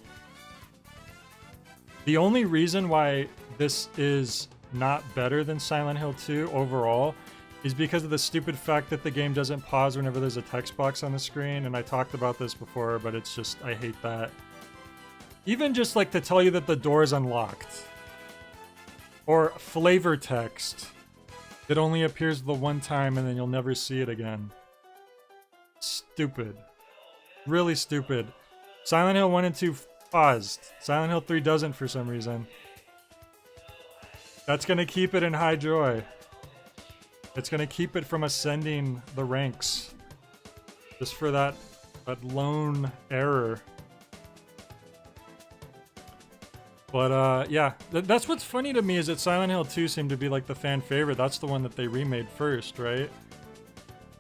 The only reason why this is not better than Silent Hill 2 overall is because of the stupid fact that the game doesn't pause whenever there's a text box on the screen, and I talked about this before, but it's just, I hate that. Even just like to tell you that the door is unlocked. Or flavor text that only appears the one time and then you'll never see it again. Stupid. Really stupid. Silent Hill 1 and 2 paused. Silent Hill 3 doesn't for some reason. That's gonna keep it in high joy. It's gonna keep it from ascending the ranks. Just for that lone error. But yeah, that's what's funny to me is that Silent Hill 2 seemed to be like the fan favorite. That's the one that they remade first, right?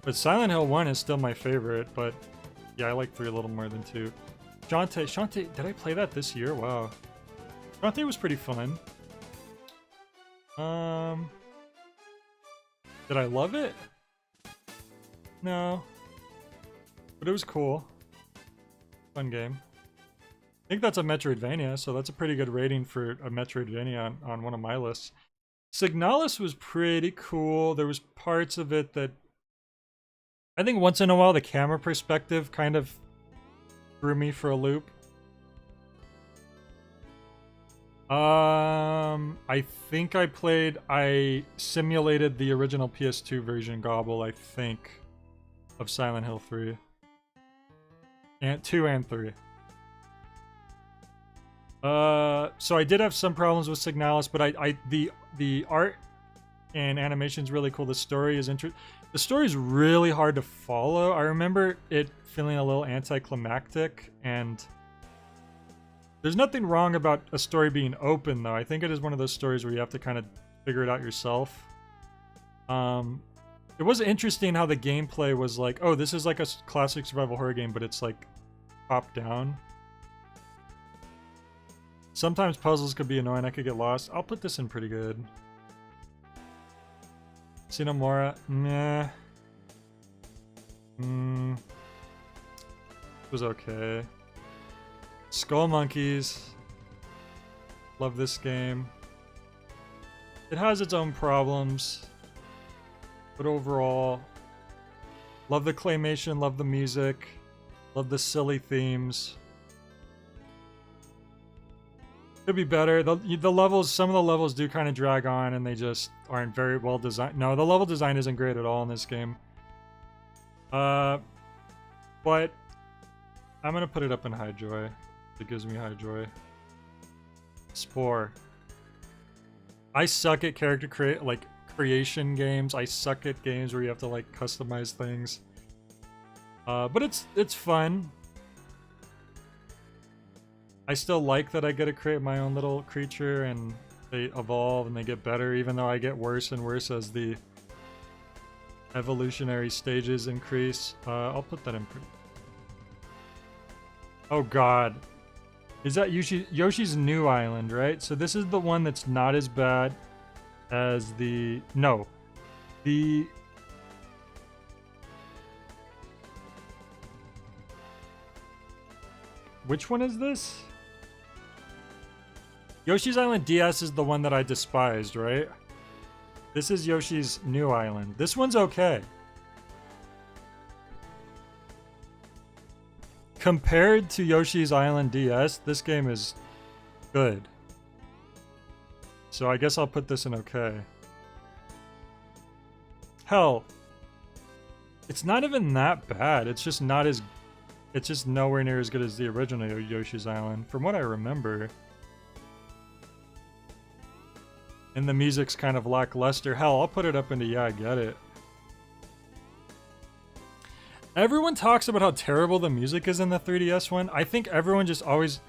But Silent Hill 1 is still my favorite, but yeah, I like 3 a little more than 2. Shantae, did I play that this year? Wow. Shantae was pretty fun. Did I love it? No. But it was cool. Fun game. I think that's a Metroidvania, so that's a pretty good rating for a Metroidvania on one of my lists. Signalis was pretty cool. There was parts of it that I think once in a while the camera perspective kind of threw me for a loop. I think I simulated the original PS2 version Gobble, I think, of Silent Hill 3. And 2 and 3. So I did have some problems with Signalis, but the art and animation is really cool. The story is the story is really hard to follow. I remember it feeling a little anticlimactic, and there's nothing wrong about a story being open, though. I think it is one of those stories where you have to kind of figure it out yourself. It was interesting how the gameplay was like, oh, this is like a classic survival horror game, but it's like top down. Sometimes puzzles could be annoying. I could get lost. I'll put this in pretty good. Cinemora, meh. It was okay. Skull Monkeys. Love this game. It has its own problems, but overall, love the claymation, love the music, love the silly themes. Could be better. The levels, some of the levels do kind of drag on, and they just aren't very well designed. No, the level design isn't great at all in this game. But I'm gonna put it up in high joy. It gives me high joy. Spore. I suck at character creation games. I suck at games where you have to like customize things. But it's fun. I still like that I get to create my own little creature and they evolve and they get better, even though I get worse and worse as the evolutionary stages increase. I'll put that in. Oh god. Is that Yoshi's New Island, right? So this is the one that's not as bad as the... No. The... Which one is this? Yoshi's Island DS is the one that I despised, right? This is Yoshi's New Island. This one's okay. Compared to Yoshi's Island DS, this game is good. So I guess I'll put this in okay. Hell, it's not even that bad. It's just not as... It's just nowhere near as good as the original Yoshi's Island, from what I remember. and the music's kind of lackluster. Hell, I'll put it up into yeah, I get it. Everyone talks about how terrible the music is in the 3DS one. I think everyone just always...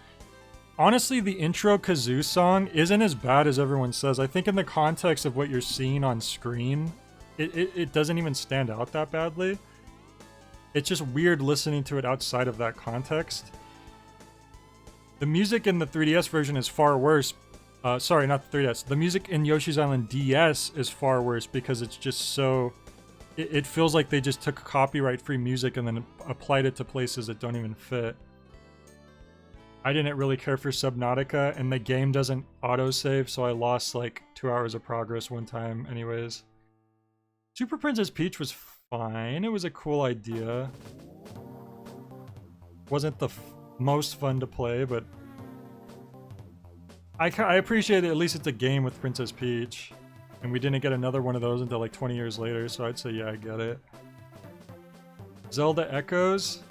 Honestly, the intro kazoo song isn't as bad as everyone says. I think in the context of what you're seeing on screen, it doesn't even stand out that badly. It's just weird listening to it outside of that context. The music in the 3DS version is far worse. Sorry, not the 3DS. The music in Yoshi's Island DS is far worse because it's just so... It feels like they just took copyright-free music and then applied it to places that don't even fit. I didn't really care for Subnautica, and the game doesn't autosave, so I lost like 2 hours of progress one time anyways. Super Princess Peach was fine. It was a cool idea. Wasn't the most fun to play, but... I appreciate it. At least it's a game with Princess Peach. And we didn't get another one of those until like 20 years later, so I'd say yeah, I get it. Zelda Echoes.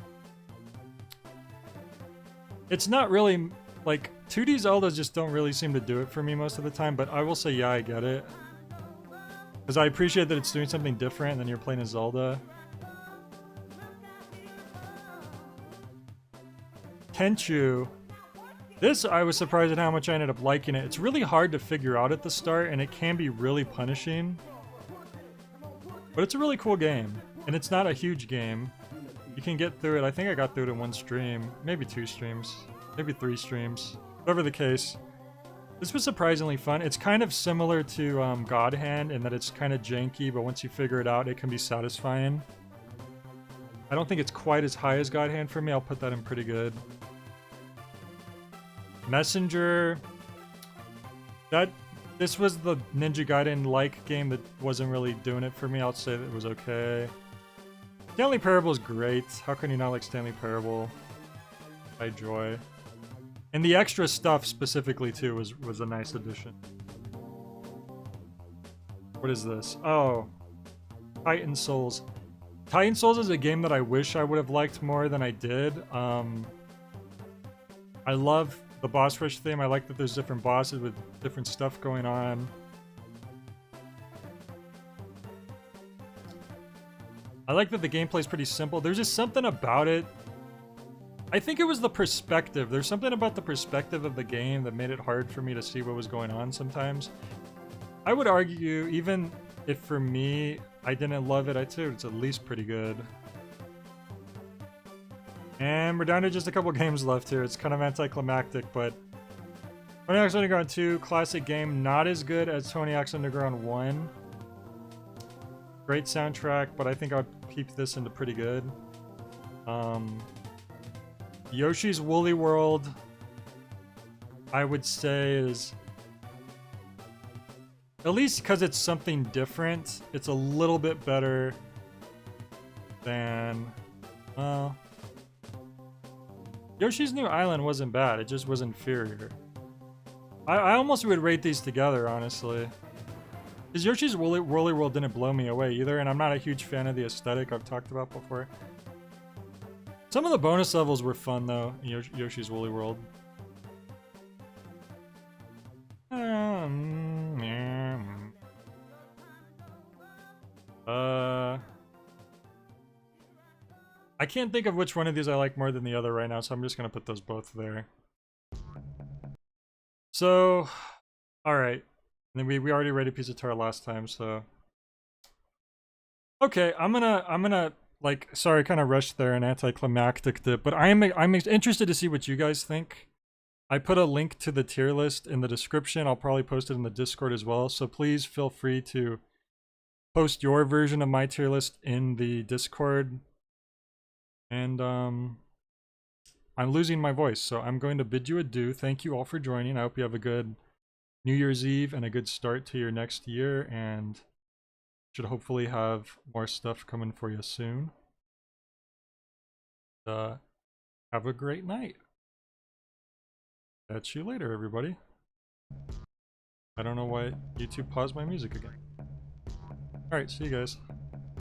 It's not really, like, 2D Zeldas just don't really seem to do it for me most of the time, but I will say yeah, I get it. Because I appreciate that it's doing something different than you're playing a Zelda. Tenchu. This, I was surprised at how much I ended up liking it. It's really hard to figure out at the start, and it can be really punishing. But it's a really cool game, and it's not a huge game. You can get through it. I think I got through it in 1 stream, maybe 2 streams, maybe 3 streams. Whatever the case. This was surprisingly fun. It's kind of similar to God Hand in that it's kind of janky, but once you figure it out, it can be satisfying. I don't think it's quite as high as God Hand for me. I'll put that in pretty good. Messenger, this was the Ninja Gaiden-like game that wasn't really doing it for me. I'll say that it was okay. Stanley Parable is great. How can you not like Stanley Parable? By Joy. And the extra stuff specifically too was a nice addition. What is this? Oh, Titan Souls. Titan Souls is a game that I wish I would have liked more than I did. I love the boss rush theme. I like that there's different bosses with different stuff going on. I like that the gameplay is pretty simple. There's just something about it. I think it was the perspective. There's something about the perspective of the game that made it hard for me to see what was going on sometimes. I would argue, even if for me, I didn't love it, I'd say it's at least pretty good. And we're down to just a couple games left here. It's kind of anticlimactic, but Tony Hawk's Underground 2, classic game, not as good as Tony Hawk's Underground 1. Great soundtrack, but I think I'd keep this into pretty good. Yoshi's Woolly World, I would say is... At least because it's something different, it's a little bit better than... Yoshi's New Island wasn't bad, it just was inferior. I almost would rate these together, honestly. Because Yoshi's Woolly World didn't blow me away either, and I'm not a huge fan of the aesthetic I've talked about before. Some of the bonus levels were fun, though, in Yoshi's Woolly World. I can't think of which one of these I like more than the other right now, so I'm just gonna put those both there. So, alright. And then we already rated Pizza Tower last time, so... Okay, I'm gonna, like, sorry, kind of rushed there and anticlimactic dip, but I'm interested to see what you guys think. I put a link to the tier list in the description. I'll probably post it in the Discord as well, so please feel free to post your version of my tier list in the Discord. And I'm losing my voice, so I'm going to bid you adieu. Thank you all for joining. I hope you have a good New Year's Eve and a good start to your next year, and should hopefully have more stuff coming for you soon. Have a great night. Catch you later, everybody. I don't know why YouTube paused my music again. Alright, see you guys.